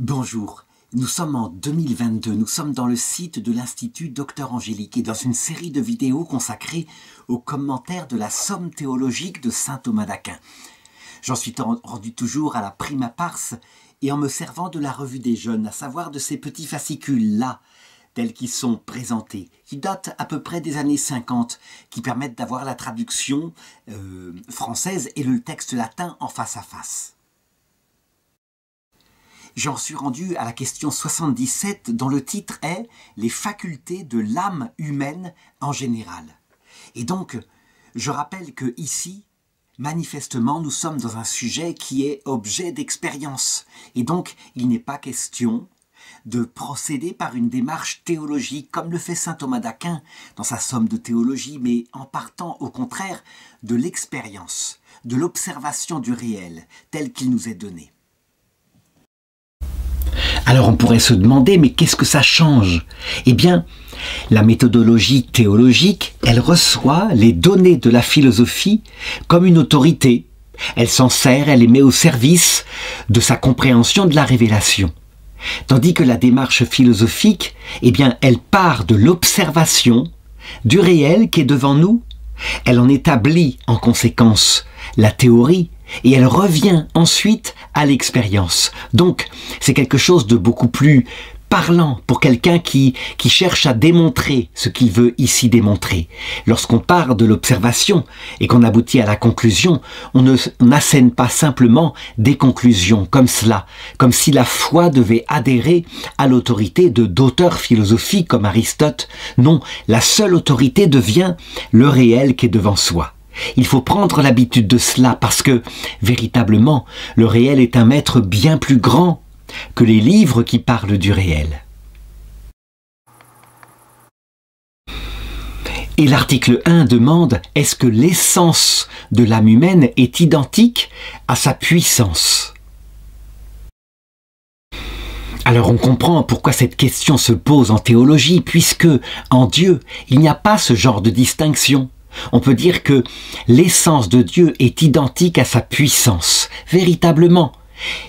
Bonjour, nous sommes en 2022, nous sommes dans le site de l'Institut Docteur Angélique et dans une série de vidéos consacrées aux commentaires de la Somme théologique de saint Thomas d'Aquin. J'en suis rendu toujours à la prima pars et en me servant de la revue des jeunes, à savoir de ces petits fascicules-là, tels qu'ils sont présentés, qui datent à peu près des années 50, qui permettent d'avoir la traduction française et le texte latin en face à face. J'en suis rendu à la question 77 dont le titre est « Les facultés de l'âme humaine en général ». Et donc, je rappelle que ici, manifestement, nous sommes dans un sujet qui est objet d'expérience. Et donc, il n'est pas question de procéder par une démarche théologique comme le fait saint Thomas d'Aquin dans sa Somme de théologie, mais en partant au contraire de l'expérience, de l'observation du réel tel qu'il nous est donné. Alors on pourrait se demander, mais qu'est-ce que ça change? Eh bien, la méthodologie théologique, elle reçoit les données de la philosophie comme une autorité. Elle s'en sert, elle les met au service de sa compréhension de la révélation. Tandis que la démarche philosophique, eh bien, elle part de l'observation du réel qui est devant nous. Elle en établit en conséquence la théorie et elle revient ensuite à l'expérience. Donc, c'est quelque chose de beaucoup plus parlant pour quelqu'un qui cherche à démontrer ce qu'il veut ici démontrer. Lorsqu'on part de l'observation et qu'on aboutit à la conclusion, on n'assène pas simplement des conclusions comme cela, comme si la foi devait adhérer à l'autorité d'auteurs philosophiques comme Aristote. Non, la seule autorité devient le réel qui est devant soi. Il faut prendre l'habitude de cela parce que, véritablement, le réel est un maître bien plus grand que les livres qui parlent du réel. Et l'article 1 demande, est-ce que l'essence de l'âme humaine est identique à sa puissance? Alors on comprend pourquoi cette question se pose en théologie, puisque en Dieu, il n'y a pas ce genre de distinction. On peut dire que l'essence de Dieu est identique à sa puissance, véritablement.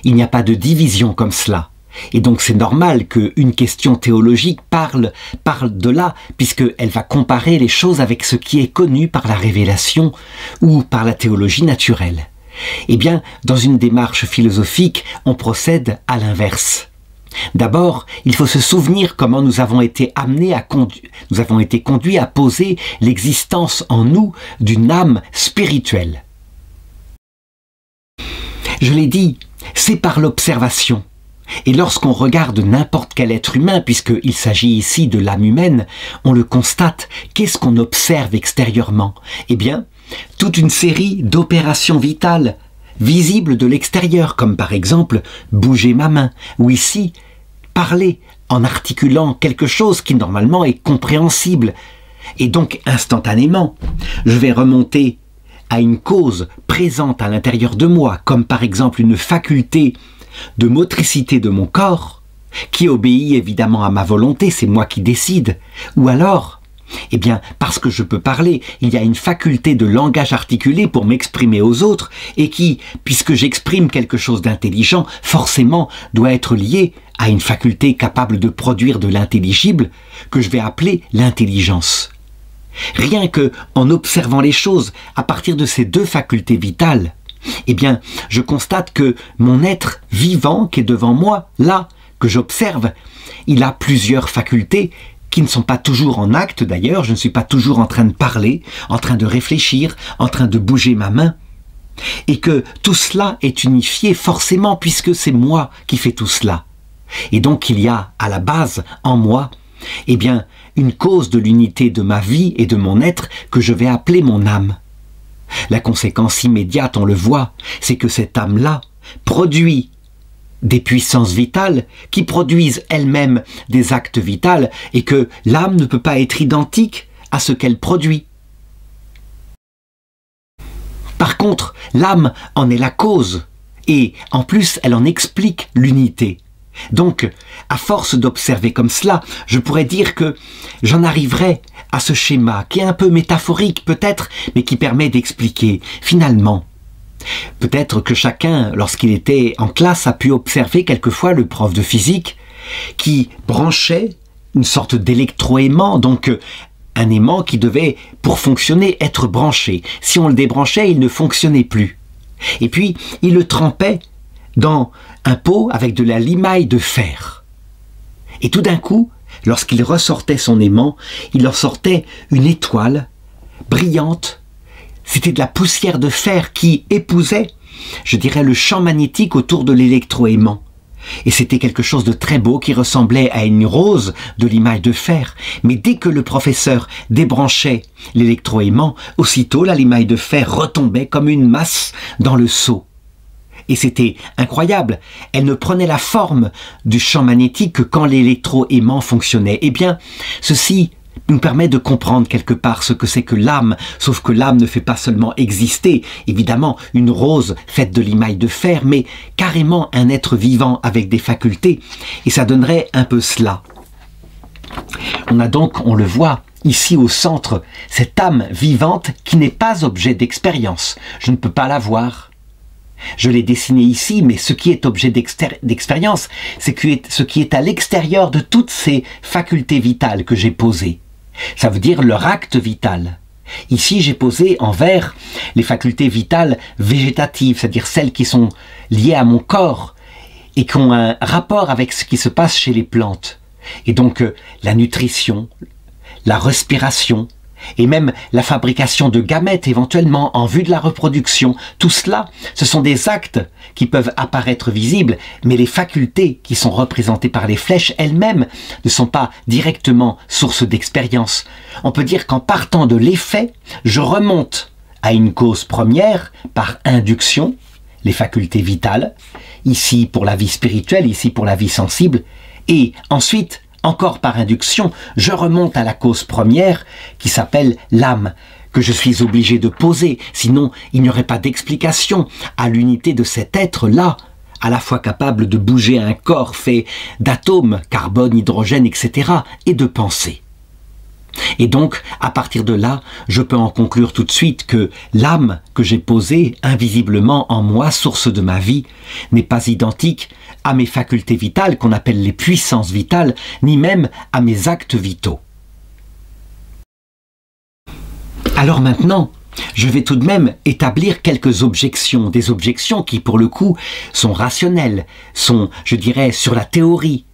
Il n'y a pas de division comme cela. Et donc c'est normal qu'une question théologique parle de là, puisqu'elle va comparer les choses avec ce qui est connu par la révélation ou par la théologie naturelle. Eh bien, dans une démarche philosophique, on procède à l'inverse. D'abord, il faut se souvenir comment nous avons été conduits à poser l'existence en nous d'une âme spirituelle. Je l'ai dit, c'est par l'observation. Et lorsqu'on regarde n'importe quel être humain, puisqu'il s'agit ici de l'âme humaine, on le constate. Qu'est-ce qu'on observe extérieurement? Eh bien, toute une série d'opérations vitales visibles de l'extérieur, comme par exemple bouger ma main, ou ici, parler en articulant quelque chose qui normalement est compréhensible. Et donc, instantanément, je vais remonter à une cause présente à l'intérieur de moi, comme par exemple une faculté de motricité de mon corps, qui obéit évidemment à ma volonté, c'est moi qui décide, ou alors, eh bien, parce que je peux parler, il y a une faculté de langage articulé pour m'exprimer aux autres, et qui, puisque j'exprime quelque chose d'intelligent, forcément doit être lié à une faculté capable de produire de l'intelligible, que je vais appeler l'intelligence. Rien que en observant les choses à partir de ces deux facultés vitales, eh bien, je constate que mon être vivant qui est devant moi, là, que j'observe, il a plusieurs facultés qui ne sont pas toujours en acte d'ailleurs, je ne suis pas toujours en train de parler, en train de réfléchir, en train de bouger ma main, et que tout cela est unifié forcément puisque c'est moi qui fais tout cela. Et donc il y a à la base, en moi, eh bien, une cause de l'unité de ma vie et de mon être que je vais appeler mon âme. La conséquence immédiate, on le voit, c'est que cette âme-là produit des puissances vitales qui produisent elles-mêmes des actes vitaux et que l'âme ne peut pas être identique à ce qu'elle produit. Par contre, l'âme en est la cause et en plus elle en explique l'unité. Donc, à force d'observer comme cela, je pourrais dire que j'en arriverai à ce schéma qui est un peu métaphorique peut-être, mais qui permet d'expliquer finalement Peut-être que chacun, lorsqu'il était en classe, a pu observer quelquefois le prof de physique qui branchait une sorte d'électroaimant, donc un aimant qui devait, pour fonctionner, être branché. Si on le débranchait, il ne fonctionnait plus. Et puis, il le trempait dans un pot avec de la limaille de fer. Et tout d'un coup, lorsqu'il ressortait son aimant, il en sortait une étoile brillante. C'était de la poussière de fer qui épousait, je dirais, le champ magnétique autour de l'électroaimant. Et c'était quelque chose de très beau qui ressemblait à une rose de limaille de fer. Mais dès que le professeur débranchait l'électroaimant, aussitôt la limaille de fer retombait comme une masse dans le seau. Et c'était incroyable. Elle ne prenait la forme du champ magnétique que quand l'électroaimant fonctionnait. Eh bien, ceci nous permet de comprendre quelque part ce que c'est que l'âme, sauf que l'âme ne fait pas seulement exister, évidemment, une rose faite de limaille de fer, mais carrément un être vivant avec des facultés, et ça donnerait un peu cela. On a donc, on le voit, ici au centre, cette âme vivante qui n'est pas objet d'expérience. Je ne peux pas la voir. Je l'ai dessiné ici, mais ce qui est objet d'expérience, c'est ce qui est à l'extérieur de toutes ces facultés vitales que j'ai posées. Ça veut dire leur acte vital. Ici, j'ai posé en vert les facultés vitales végétatives, c'est-à-dire celles qui sont liées à mon corps et qui ont un rapport avec ce qui se passe chez les plantes. Et donc, la nutrition, la respiration, et même la fabrication de gamètes éventuellement en vue de la reproduction. Tout cela, ce sont des actes qui peuvent apparaître visibles, mais les facultés qui sont représentées par les flèches elles-mêmes ne sont pas directement source d'expérience. On peut dire qu'en partant de l'effet, je remonte à une cause première par induction, les facultés vitales, ici pour la vie spirituelle, ici pour la vie sensible, et ensuite, encore par induction, je remonte à la cause première qui s'appelle l'âme, que je suis obligé de poser, sinon il n'y aurait pas d'explication à l'unité de cet être-là, à la fois capable de bouger un corps fait d'atomes, carbone, hydrogène, etc., et de penser. Et donc, à partir de là, je peux en conclure tout de suite que l'âme que j'ai posée invisiblement en moi, source de ma vie, n'est pas identique à mes facultés vitales, qu'on appelle les puissances vitales, ni même à mes actes vitaux. Alors maintenant, je vais tout de même établir quelques objections, des objections qui, pour le coup, sont rationnelles, sont, je dirais, sur la théorie.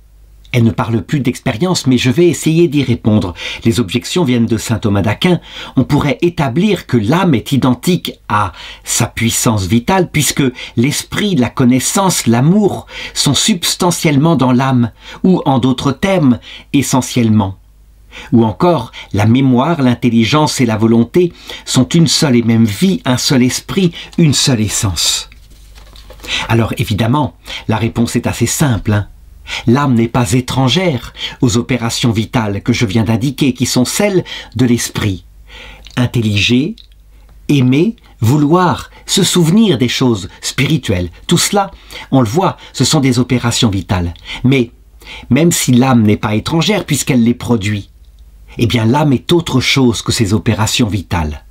Elle ne parle plus d'expérience, mais je vais essayer d'y répondre. Les objections viennent de saint Thomas d'Aquin. On pourrait établir que l'âme est identique à sa puissance vitale, puisque l'esprit, la connaissance, l'amour sont substantiellement dans l'âme, ou en d'autres termes, essentiellement. Ou encore, la mémoire, l'intelligence et la volonté sont une seule et même vie, un seul esprit, une seule essence. Alors évidemment, la réponse est assez simple, hein. L'âme n'est pas étrangère aux opérations vitales que je viens d'indiquer, qui sont celles de l'esprit. Intelliger, aimer, vouloir, se souvenir des choses spirituelles, tout cela, on le voit, ce sont des opérations vitales. Mais, même si l'âme n'est pas étrangère puisqu'elle les produit, eh bien l'âme est autre chose que ces opérations vitales.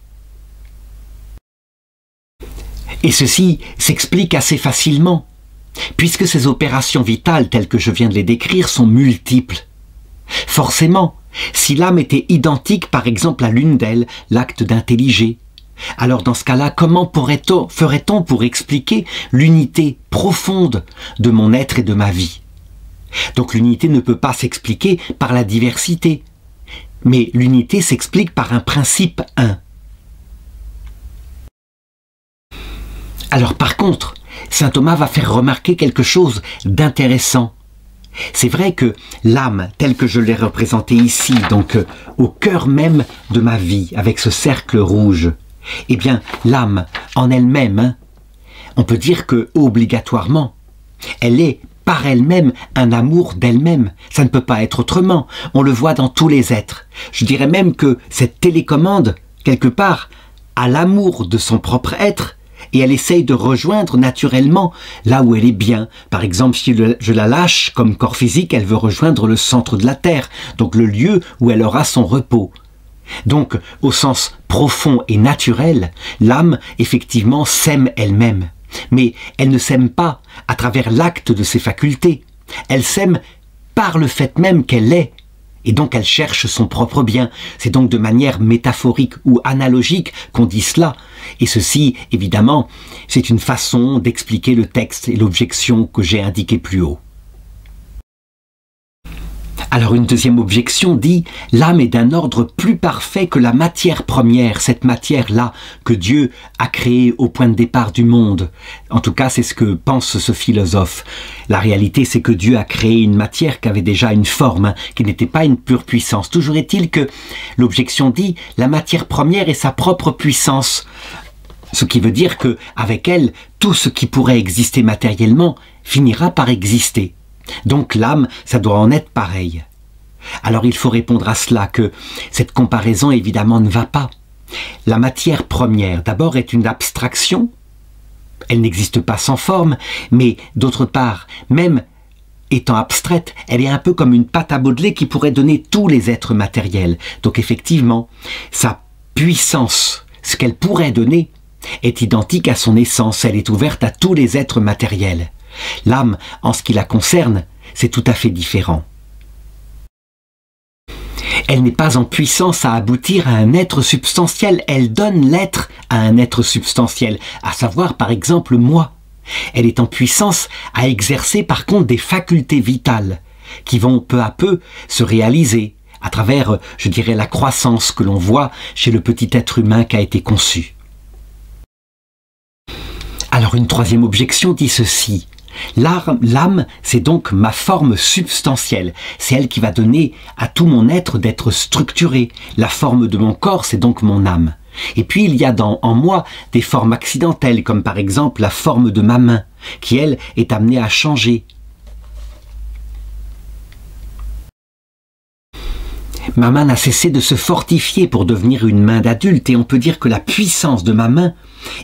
Et ceci s'explique assez facilement, puisque ces opérations vitales telles que je viens de les décrire sont multiples. Forcément, si l'âme était identique par exemple à l'une d'elles, l'acte d'intelliger, alors dans ce cas-là, comment ferait-on pour expliquer l'unité profonde de mon être et de ma vie? Donc l'unité ne peut pas s'expliquer par la diversité, mais l'unité s'explique par un principe un. Alors par contre, saint Thomas va faire remarquer quelque chose d'intéressant. C'est vrai que l'âme, telle que je l'ai représentée ici, donc au cœur même de ma vie, avec ce cercle rouge, eh bien l'âme en elle-même, on peut dire que obligatoirement, elle est par elle-même un amour d'elle-même. Ça ne peut pas être autrement. On le voit dans tous les êtres. Je dirais même que cette télécommande, quelque part, a l'amour de son propre être, et elle essaye de rejoindre naturellement là où elle est bien. Par exemple, si je la lâche comme corps physique, elle veut rejoindre le centre de la Terre, donc le lieu où elle aura son repos. Donc, au sens profond et naturel, l'âme, effectivement, s'aime elle-même. Mais elle ne s'aime pas à travers l'acte de ses facultés. Elle s'aime par le fait même qu'elle est. Et donc elle cherche son propre bien. C'est donc de manière métaphorique ou analogique qu'on dit cela. Et ceci, évidemment, c'est une façon d'expliquer le texte et l'objection que j'ai indiquée plus haut. Alors une deuxième objection dit « L'âme est d'un ordre plus parfait que la matière première, cette matière-là que Dieu a créée au point de départ du monde. » En tout cas, c'est ce que pense ce philosophe. La réalité, c'est que Dieu a créé une matière qui avait déjà une forme, qui n'était pas une pure puissance. Toujours est-il que l'objection dit « La matière première est sa propre puissance. » Ce qui veut dire que, avec elle, tout ce qui pourrait exister matériellement finira par exister. Donc l'âme, ça doit en être pareil. Alors il faut répondre à cela que cette comparaison évidemment ne va pas. La matière première, d'abord, est une abstraction. Elle n'existe pas sans forme, mais d'autre part, même étant abstraite, elle est un peu comme une pâte à modeler qui pourrait donner tous les êtres matériels. Donc effectivement, sa puissance, ce qu'elle pourrait donner, est identique à son essence. Elle est ouverte à tous les êtres matériels. L'âme, en ce qui la concerne, c'est tout à fait différent. Elle n'est pas en puissance à aboutir à un être substantiel, elle donne l'être à un être substantiel, à savoir par exemple moi. Elle est en puissance à exercer par contre des facultés vitales, qui vont peu à peu se réaliser à travers, je dirais, la croissance que l'on voit chez le petit être humain qui a été conçu. Alors une troisième objection dit ceci. L'âme, c'est donc ma forme substantielle. C'est elle qui va donner à tout mon être d'être structuré. La forme de mon corps, c'est donc mon âme. Et puis il y a en moi des formes accidentelles, comme par exemple la forme de ma main, qui elle est amenée à changer. Ma main n'a cessé de se fortifier pour devenir une main d'adulte, et on peut dire que la puissance de ma main,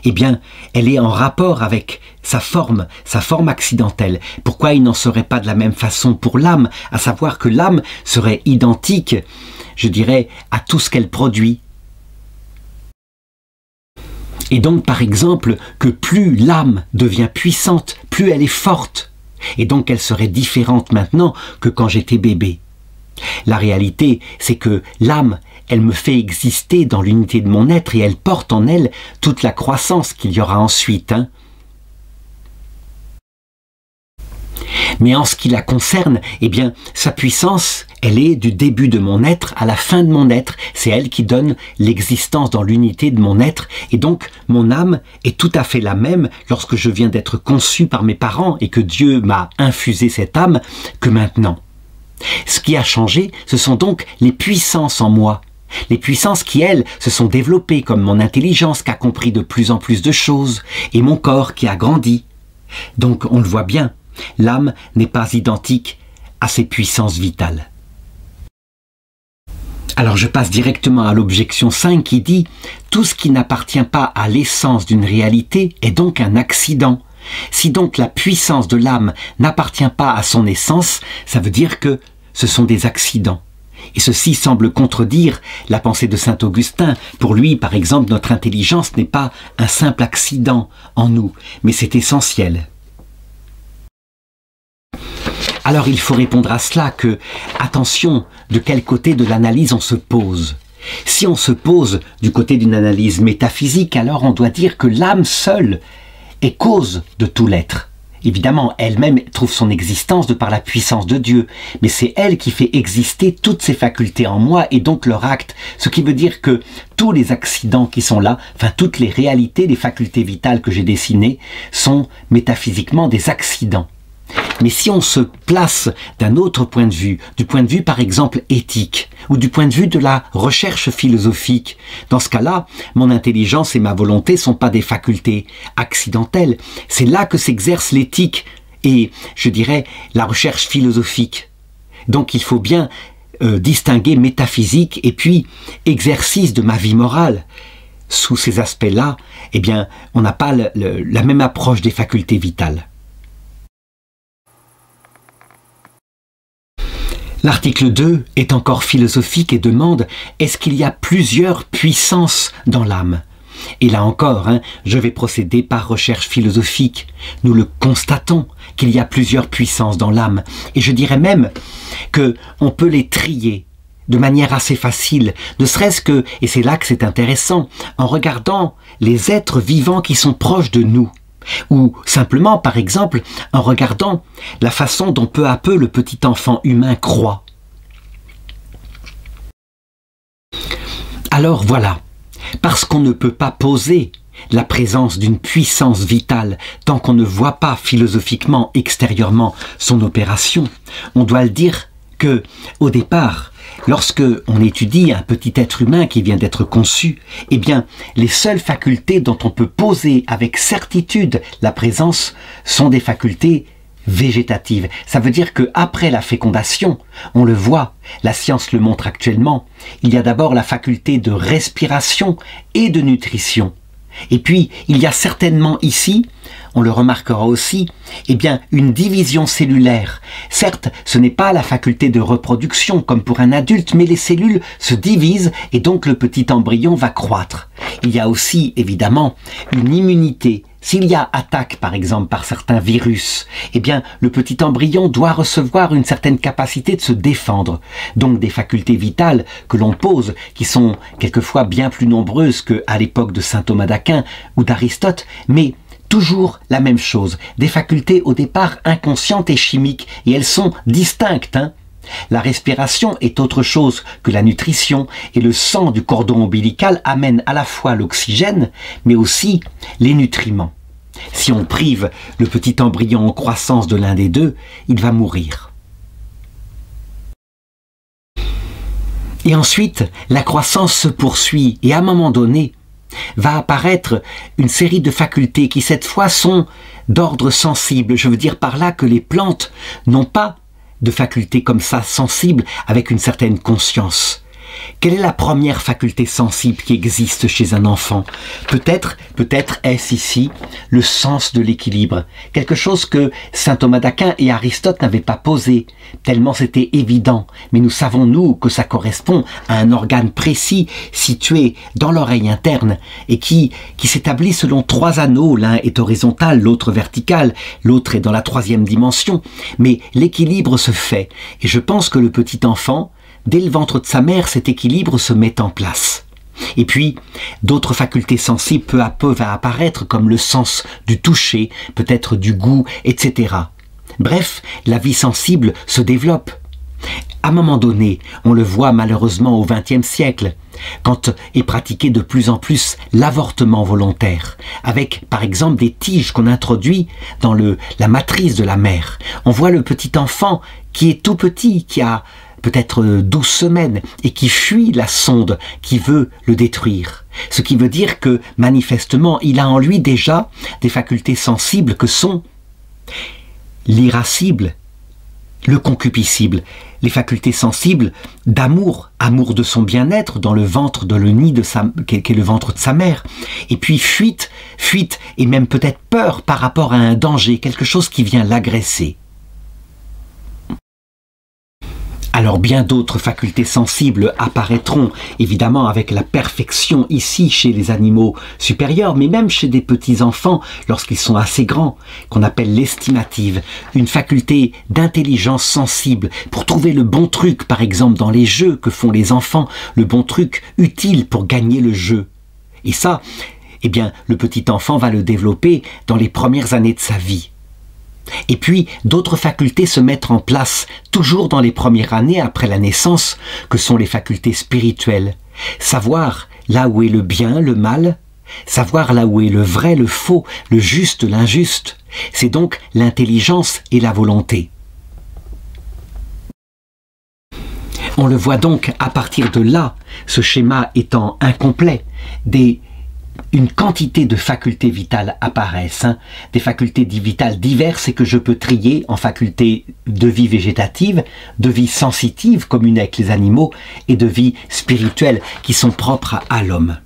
eh bien, elle est en rapport avec sa forme accidentelle. Pourquoi il n'en serait pas de la même façon pour l'âme, à savoir que l'âme serait identique, je dirais, à tout ce qu'elle produit. Et donc, par exemple, que plus l'âme devient puissante, plus elle est forte. Et donc, elle serait différente maintenant que quand j'étais bébé. La réalité, c'est que l'âme, elle me fait exister dans l'unité de mon être et elle porte en elle toute la croissance qu'il y aura ensuite. Mais en ce qui la concerne, eh bien, sa puissance, elle est du début de mon être à la fin de mon être. C'est elle qui donne l'existence dans l'unité de mon être. Et donc, mon âme est tout à fait la même lorsque je viens d'être conçu par mes parents et que Dieu m'a infusé cette âme que maintenant. Ce qui a changé, ce sont donc les puissances en moi. Les puissances qui, elles, se sont développées, comme mon intelligence qui a compris de plus en plus de choses, et mon corps qui a grandi. Donc, on le voit bien, l'âme n'est pas identique à ses puissances vitales. Alors je passe directement à l'objection 5 qui dit « Tout ce qui n'appartient pas à l'essence d'une réalité est donc un accident. » Si donc la puissance de l'âme n'appartient pas à son essence, ça veut dire que ce sont des accidents. Et ceci semble contredire la pensée de saint Augustin. Pour lui, par exemple, notre intelligence n'est pas un simple accident en nous, mais c'est essentiel. Alors il faut répondre à cela que, attention, de quel côté de l'analyse on se pose. Si on se pose du côté d'une analyse métaphysique, alors on doit dire que l'âme seule est cause de tout l'être. Évidemment, elle-même trouve son existence de par la puissance de Dieu, mais c'est elle qui fait exister toutes ses facultés en moi et donc leur acte, ce qui veut dire que tous les accidents qui sont là, enfin toutes les réalités, les facultés vitales que j'ai dessinées, sont métaphysiquement des accidents. Mais si on se place d'un autre point de vue, du point de vue par exemple éthique, ou du point de vue de la recherche philosophique, dans ce cas-là, mon intelligence et ma volonté ne sont pas des facultés accidentelles. C'est là que s'exerce l'éthique et, je dirais, la recherche philosophique. Donc il faut bien distinguer métaphysique et puis exercice de ma vie morale. Sous ces aspects-là, eh bien, on n'a pas la même approche des facultés vitales. L'article 2 est encore philosophique et demande « Est-ce qu'il y a plusieurs puissances dans l'âme ?» Et là encore, je vais procéder par recherche philosophique. Nous le constatons qu'il y a plusieurs puissances dans l'âme. Et je dirais même qu'on peut les trier de manière assez facile, ne serait-ce que, et c'est là que c'est intéressant, en regardant les êtres vivants qui sont proches de nous. Ou simplement, par exemple, en regardant la façon dont peu à peu le petit enfant humain croît. Alors voilà, parce qu'on ne peut pas poser la présence d'une puissance vitale tant qu'on ne voit pas philosophiquement, extérieurement son opération, on doit le dire que, au départ, lorsque on étudie un petit être humain qui vient d'être conçu, eh bien, les seules facultés dont on peut poser avec certitude la présence sont des facultés végétatives. Ça veut dire que après la fécondation, on le voit, la science le montre actuellement, il y a d'abord la faculté de respiration et de nutrition. Et puis, il y a certainement ici, on le remarquera aussi, eh bien, une division cellulaire. Certes, ce n'est pas la faculté de reproduction comme pour un adulte, mais les cellules se divisent et donc le petit embryon va croître. Il y a aussi, évidemment, une immunité. S'il y a attaque, par exemple, par certains virus, eh bien, le petit embryon doit recevoir une certaine capacité de se défendre. Donc, des facultés vitales que l'on pose, qui sont quelquefois bien plus nombreuses qu'à l'époque de saint Thomas d'Aquin ou d'Aristote, mais toujours la même chose. Des facultés au départ inconscientes et chimiques, et elles sont distinctes, La respiration est autre chose que la nutrition, et le sang du cordon ombilical amène à la fois l'oxygène, mais aussi les nutriments. Si on prive le petit embryon en croissance de l'un des deux, il va mourir. Et ensuite, la croissance se poursuit, et à un moment donné, va apparaître une série de facultés qui cette fois sont d'ordre sensible. Je veux dire par là que les plantes n'ont pas de facultés comme ça, sensibles, avec une certaine conscience. Quelle est la première faculté sensible qui existe chez un enfant? Peut-être est-ce ici le sens de l'équilibre, quelque chose que saint Thomas d'Aquin et Aristote n'avaient pas posé, tellement c'était évident, mais nous savons, nous, que ça correspond à un organe précis situé dans l'oreille interne et qui s'établit selon 3 anneaux, l'un est horizontal, l'autre vertical, l'autre est dans la 3e dimension, mais l'équilibre se fait, et je pense que le petit enfant, dès le ventre de sa mère, cet équilibre se met en place. Et puis, d'autres facultés sensibles peu à peu vont apparaître, comme le sens du toucher, peut-être du goût, etc. Bref, la vie sensible se développe. À un moment donné, on le voit malheureusement au XXe siècle, quand est pratiqué de plus en plus l'avortement volontaire, avec par exemple des tiges qu'on introduit dans la matrice de la mère. On voit le petit enfant qui est tout petit, qui a peut-être 12 semaines, et qui fuit la sonde qui veut le détruire. Ce qui veut dire que, manifestement, il a en lui déjà des facultés sensibles que sont l'irascible, le concupiscible, les facultés sensibles d'amour, amour de son bien-être dans le ventre, dans le nid qu'est le ventre de sa mère, et puis fuite, et même peut-être peur par rapport à un danger, quelque chose qui vient l'agresser. Alors bien d'autres facultés sensibles apparaîtront, évidemment avec la perfection ici chez les animaux supérieurs, mais même chez des petits-enfants lorsqu'ils sont assez grands, qu'on appelle l'estimative, une faculté d'intelligence sensible pour trouver le bon truc, par exemple dans les jeux que font les enfants, le bon truc utile pour gagner le jeu. Et ça, eh bien, le petit enfant va le développer dans les premières années de sa vie. Et puis, d'autres facultés se mettent en place, toujours dans les premières années après la naissance, que sont les facultés spirituelles. Savoir là où est le bien, le mal, savoir là où est le vrai, le faux, le juste, l'injuste. C'est donc l'intelligence et la volonté. On le voit donc à partir de là, ce schéma étant incomplet, une quantité de facultés vitales apparaissent, des facultés vitales diverses et que je peux trier en facultés de vie végétative, de vie sensitive commune avec les animaux et de vie spirituelle qui sont propres à l'homme.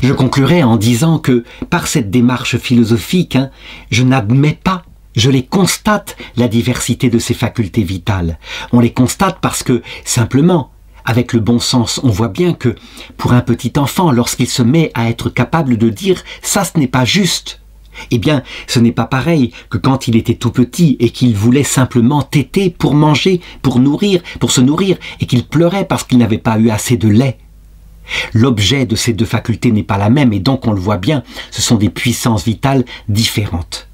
Je conclurai en disant que par cette démarche philosophique, je n'admets pas, je les constate, la diversité de ces facultés vitales. On les constate parce que, simplement, avec le bon sens, on voit bien que, pour un petit enfant, lorsqu'il se met à être capable de dire « ça, ce n'est pas juste », eh bien, ce n'est pas pareil que quand il était tout petit et qu'il voulait simplement téter pour manger, pour se nourrir, et qu'il pleurait parce qu'il n'avait pas eu assez de lait. L'objet de ces deux facultés n'est pas la même, et donc on le voit bien, ce sont des puissances vitales différentes.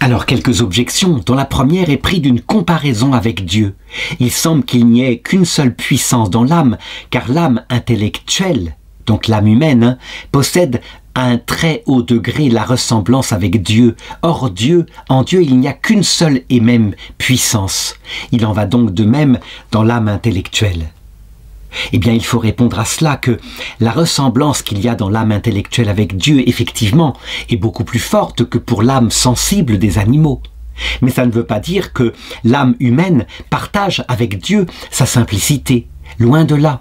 Alors, quelques objections, dont la première est prise d'une comparaison avec Dieu. Il semble qu'il n'y ait qu'une seule puissance dans l'âme, car l'âme intellectuelle, donc l'âme humaine, possède à un très haut degré la ressemblance avec Dieu. Or en Dieu, il n'y a qu'une seule et même puissance. Il en va donc de même dans l'âme intellectuelle. Eh bien, il faut répondre à cela que la ressemblance qu'il y a dans l'âme intellectuelle avec Dieu, effectivement, est beaucoup plus forte que pour l'âme sensible des animaux. Mais ça ne veut pas dire que l'âme humaine partage avec Dieu sa simplicité. Loin de là.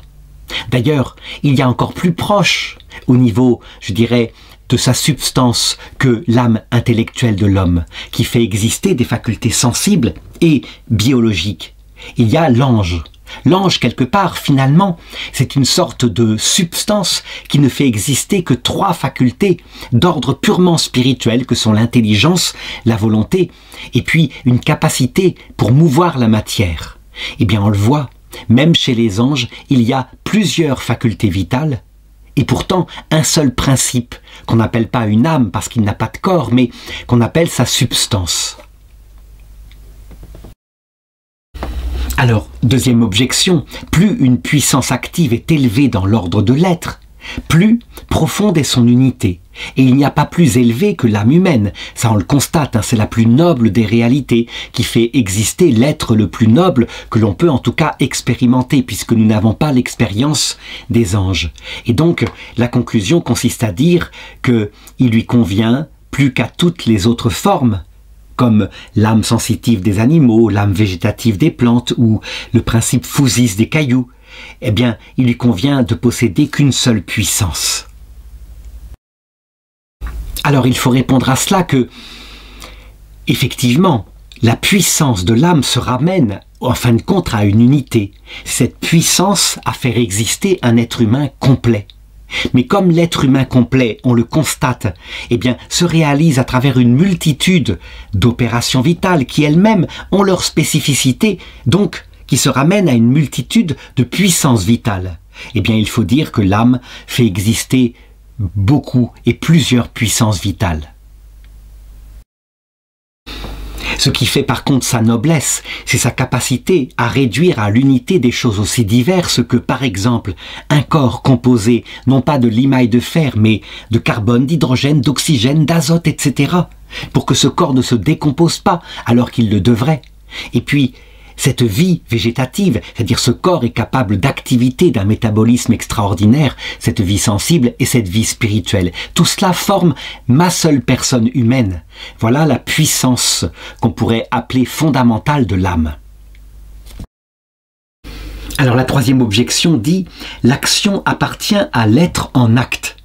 D'ailleurs, il y a encore plus proche, au niveau, je dirais, de sa substance que l'âme intellectuelle de l'homme, qui fait exister des facultés sensibles et biologiques. Il y a l'ange. L'ange, quelque part, finalement, c'est une sorte de substance qui ne fait exister que 3 facultés d'ordre purement spirituel que sont l'intelligence, la volonté, et puis une capacité pour mouvoir la matière. Eh bien, on le voit, même chez les anges, il y a plusieurs facultés vitales, et pourtant un seul principe, qu'on n'appelle pas une âme parce qu'il n'a pas de corps, mais qu'on appelle sa substance. Alors, deuxième objection, plus une puissance active est élevée dans l'ordre de l'être, plus profonde est son unité. Et il n'y a pas plus élevé que l'âme humaine, ça on le constate, c'est la plus noble des réalités, qui fait exister l'être le plus noble que l'on peut en tout cas expérimenter, puisque nous n'avons pas l'expérience des anges. Et donc, la conclusion consiste à dire qu'il lui convient, plus qu'à toutes les autres formes, comme l'âme sensitive des animaux, l'âme végétative des plantes ou le principe physis des cailloux, eh bien, il lui convient de posséder qu'une seule puissance. Alors, il faut répondre à cela que, effectivement, la puissance de l'âme se ramène, en fin de compte, à une unité. Cette puissance à faire exister un être humain complet. Mais comme l'être humain complet, on le constate, eh bien, se réalise à travers une multitude d'opérations vitales qui elles-mêmes ont leur spécificité, donc qui se ramènent à une multitude de puissances vitales. Eh bien, il faut dire que l'âme fait exister beaucoup et plusieurs puissances vitales. Ce qui fait par contre sa noblesse, c'est sa capacité à réduire à l'unité des choses aussi diverses que, par exemple, un corps composé non pas de limailles de fer, mais de carbone, d'hydrogène, d'oxygène, d'azote, etc., pour que ce corps ne se décompose pas alors qu'il le devrait. Et puis, cette vie végétative, c'est-à-dire ce corps est capable d'activité, d'un métabolisme extraordinaire, cette vie sensible et cette vie spirituelle. Tout cela forme ma seule personne humaine. Voilà la puissance qu'on pourrait appeler fondamentale de l'âme. Alors la troisième objection dit « l'action appartient à l'être en acte ».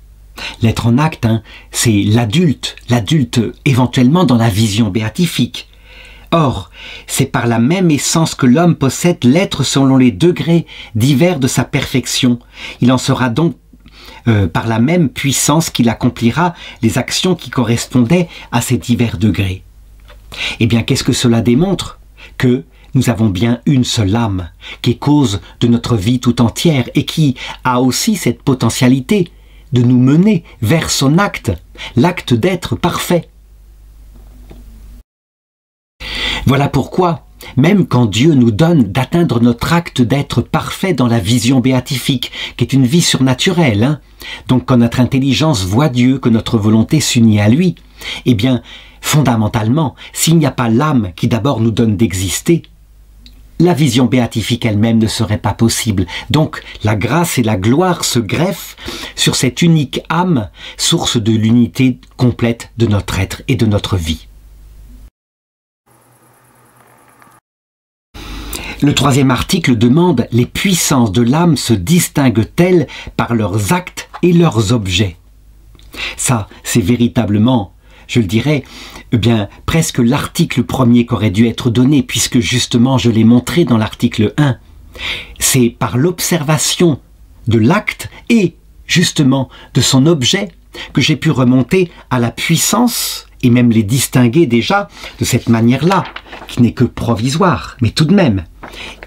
L'être en acte, c'est l'adulte éventuellement dans la vision béatifique. Or, c'est par la même essence que l'homme possède l'être selon les degrés divers de sa perfection. Il en sera donc par la même puissance qu'il accomplira les actions qui correspondaient à ces divers degrés. Eh bien, qu'est-ce que cela démontre? Que nous avons bien une seule âme, qui est cause de notre vie tout entière et qui a aussi cette potentialité de nous mener vers son acte, l'acte d'être parfait. Voilà pourquoi, même quand Dieu nous donne d'atteindre notre acte d'être parfait dans la vision béatifique, qui est une vie surnaturelle, donc quand notre intelligence voit Dieu, que notre volonté s'unit à lui, eh bien, fondamentalement, s'il n'y a pas l'âme qui d'abord nous donne d'exister, la vision béatifique elle-même ne serait pas possible. Donc, la grâce et la gloire se greffent sur cette unique âme, source de l'unité complète de notre être et de notre vie. Le troisième article demande « Les puissances de l'âme se distinguent-elles par leurs actes et leurs objets ?» Ça, c'est véritablement je le dirais, eh bien, presque l'article premier qu'aurait dû être donné, puisque justement je l'ai montré dans l'article 1. C'est par l'observation de l'acte et justement de son objet que j'ai pu remonter à la puissance et même les distinguer déjà de cette manière-là, qui n'est que provisoire, mais tout de même.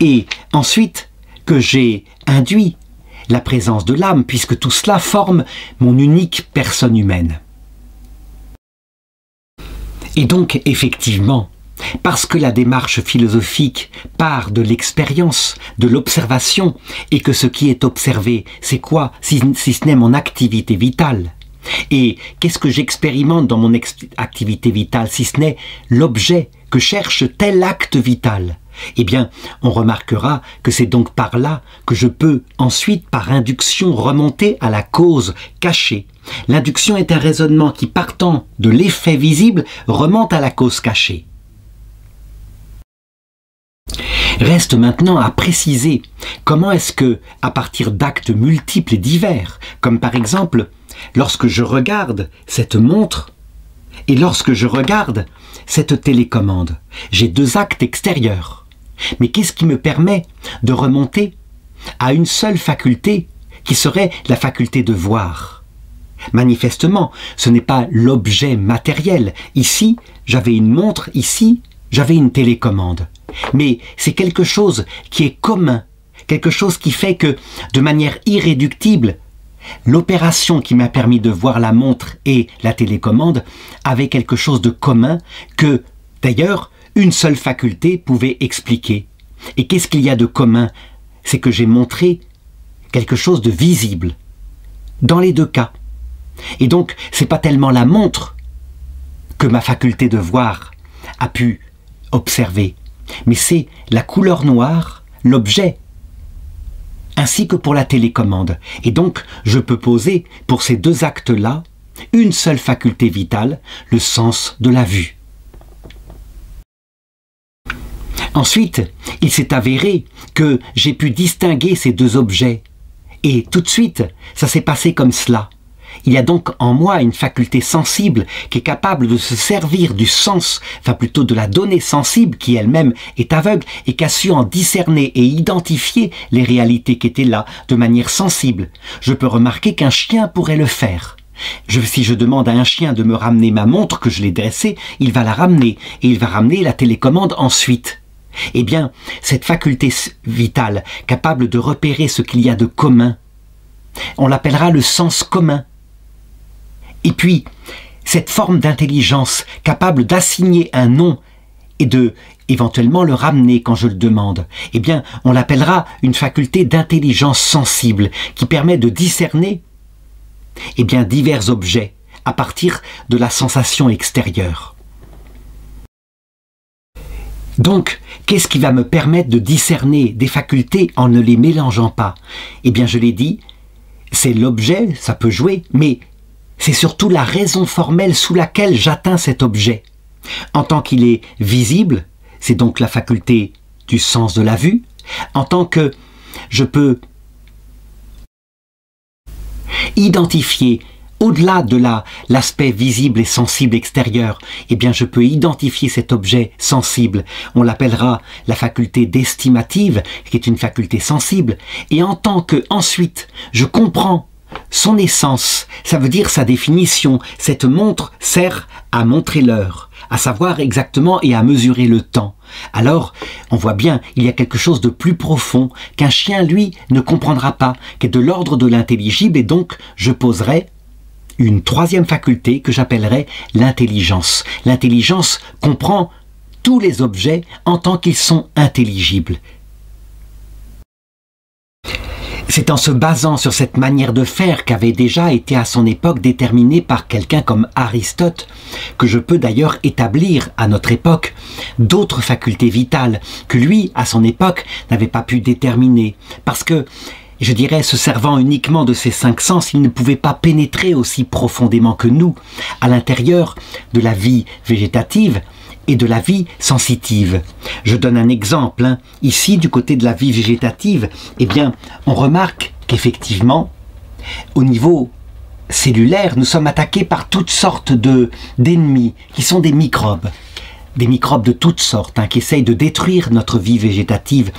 Et ensuite, que j'ai induit la présence de l'âme, puisque tout cela forme mon unique personne humaine. Et donc, effectivement, parce que la démarche philosophique part de l'expérience, de l'observation, et que ce qui est observé, c'est quoi, si ce n'est mon activité vitale? Et qu'est-ce que j'expérimente dans mon activité vitale, si ce n'est l'objet que cherche tel acte vital? Eh bien, on remarquera que c'est donc par là que je peux ensuite, par induction, remonter à la cause cachée. L'induction est un raisonnement qui, partant de l'effet visible, remonte à la cause cachée. Reste maintenant à préciser comment est-ce que, à partir d'actes multiples et divers, comme par exemple, lorsque je regarde cette montre et lorsque je regarde cette télécommande, j'ai deux actes extérieurs. Mais qu'est-ce qui me permet de remonter à une seule faculté qui serait la faculté de voir? Manifestement, ce n'est pas l'objet matériel. Ici, j'avais une montre, ici, j'avais une télécommande. Mais c'est quelque chose qui est commun, quelque chose qui fait que, de manière irréductible, l'opération qui m'a permis de voir la montre et la télécommande avait quelque chose de commun que, d'ailleurs, une seule faculté pouvait expliquer. Et qu'est-ce qu'il y a de commun? C'est que j'ai montré quelque chose de visible, dans les deux cas. Et donc, c'est pas tellement la montre que ma faculté de voir a pu observer, mais c'est la couleur noire, l'objet, ainsi que pour la télécommande. Et donc, je peux poser, pour ces deux actes-là, une seule faculté vitale, le sens de la vue. Ensuite, il s'est avéré que j'ai pu distinguer ces deux objets. Et tout de suite, ça s'est passé comme cela. Il y a donc en moi une faculté sensible qui est capable de se servir du sens, enfin plutôt de la donnée sensible qui elle-même est aveugle et qui a su en discerner et identifier les réalités qui étaient là de manière sensible. Je peux remarquer qu'un chien pourrait le faire. Si je demande à un chien de me ramener ma montre que je l'ai dressée, il va la ramener et il va ramener la télécommande ensuite. Eh bien, cette faculté vitale, capable de repérer ce qu'il y a de commun, on l'appellera le sens commun. Et puis, cette forme d'intelligence capable d'assigner un nom et de éventuellement le ramener quand je le demande, eh bien, on l'appellera une faculté d'intelligence sensible qui permet de discerner eh bien, divers objets à partir de la sensation extérieure. Donc, qu'est-ce qui va me permettre de discerner des facultés en ne les mélangeant pas? Eh bien, je l'ai dit, c'est l'objet, ça peut jouer, mais c'est surtout la raison formelle sous laquelle j'atteins cet objet. En tant qu'il est visible, c'est donc la faculté du sens de la vue, en tant que je peux identifier au-delà de l'aspect visible et sensible extérieur, eh bien je peux identifier cet objet sensible. On l'appellera la faculté d'estimative, qui est une faculté sensible. Et en tant que, ensuite, je comprends son essence, ça veut dire sa définition. Cette montre sert à montrer l'heure, à savoir exactement et à mesurer le temps. Alors, on voit bien, il y a quelque chose de plus profond qu'un chien, lui, ne comprendra pas, qui est de l'ordre de l'intelligible, et donc je poserai une troisième faculté que j'appellerai l'intelligence. L'intelligence comprend tous les objets en tant qu'ils sont intelligibles. C'est en se basant sur cette manière de faire qu'avait déjà été à son époque déterminée par quelqu'un comme Aristote, que je peux d'ailleurs établir à notre époque d'autres facultés vitales que lui, à son époque, n'avait pas pu déterminer. Parce que, je dirais, se servant uniquement de ces cinq sens, il ne pouvait pas pénétrer aussi profondément que nous à l'intérieur de la vie végétative et de la vie sensitive. Je donne un exemple. Ici, du côté de la vie végétative, eh bien, on remarque qu'effectivement, au niveau cellulaire, nous sommes attaqués par toutes sortes d'ennemis, qui sont des microbes de toutes sortes, qui essayent de détruire notre vie végétative,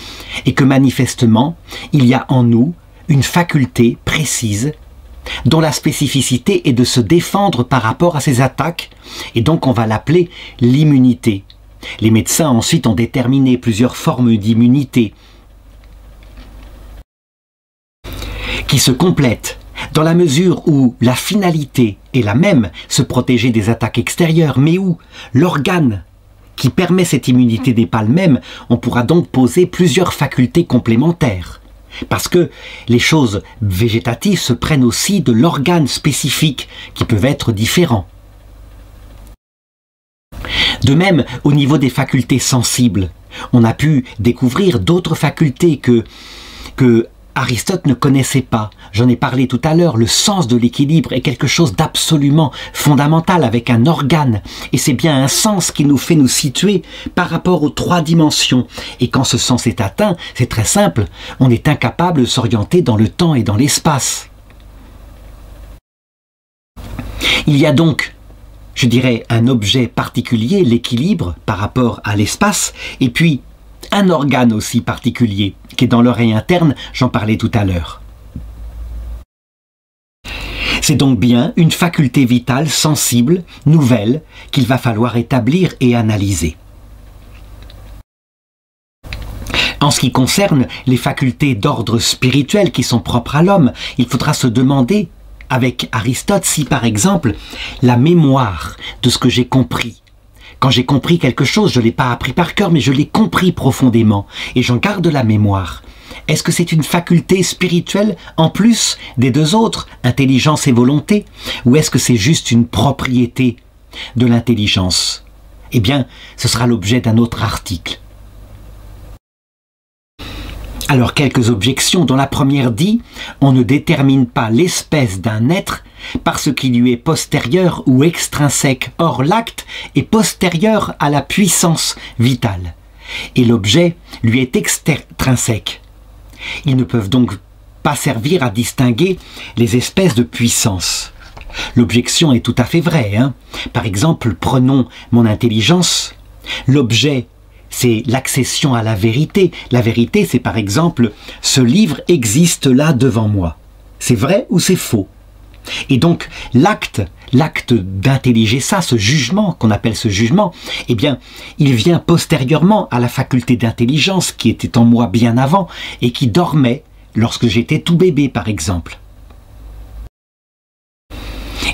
et que manifestement, il y a en nous une faculté précise, dont la spécificité est de se défendre par rapport à ces attaques, et donc on va l'appeler l'immunité. Les médecins ensuite ont déterminé plusieurs formes d'immunité, qui se complètent, dans la mesure où la finalité est la même, se protéger des attaques extérieures, mais où l'organe qui permet cette immunité n'est pas le même, on pourra donc poser plusieurs facultés complémentaires. Parce que les choses végétatives se prennent aussi de l'organe spécifique, qui peuvent être différents. De même, au niveau des facultés sensibles, on a pu découvrir d'autres facultés que Aristote ne connaissait pas. J'en ai parlé tout à l'heure, le sens de l'équilibre est quelque chose d'absolument fondamental avec un organe. Et c'est bien un sens qui nous fait nous situer par rapport aux 3 dimensions. Et quand ce sens est atteint, c'est très simple, on est incapable de s'orienter dans le temps et dans l'espace. Il y a donc, je dirais, un objet particulier, l'équilibre par rapport à l'espace, et puis un organe aussi particulier, qui est dans l'oreille interne, j'en parlais tout à l'heure. C'est donc bien une faculté vitale, sensible, nouvelle, qu'il va falloir établir et analyser. En ce qui concerne les facultés d'ordre spirituel qui sont propres à l'homme, il faudra se demander, avec Aristote, si par exemple, la mémoire de ce que j'ai compris, quand j'ai compris quelque chose, je ne l'ai pas appris par cœur, mais je l'ai compris profondément, et j'en garde la mémoire. Est-ce que c'est une faculté spirituelle en plus des 2 autres, intelligence et volonté, ou est-ce que c'est juste une propriété de l'intelligence? Eh bien, ce sera l'objet d'un autre article. Alors, quelques objections, dont la première dit « On ne détermine pas l'espèce d'un être par ce qui lui est postérieur ou extrinsèque. Or, l'acte est postérieur à la puissance vitale. Et l'objet lui est extrinsèque. Ils ne peuvent donc pas servir à distinguer les espèces de puissance. » L'objection est tout à fait vraie. Par exemple, prenons mon intelligence. L'objet, c'est l'accession à la vérité. La vérité, c'est par exemple, ce livre existe là devant moi. C'est vrai ou c'est faux? Et donc, l'acte d'intelliger ça, ce jugement, qu'on appelle ce jugement, eh bien, il vient postérieurement à la faculté d'intelligence qui était en moi bien avant et qui dormait lorsque j'étais tout bébé, par exemple.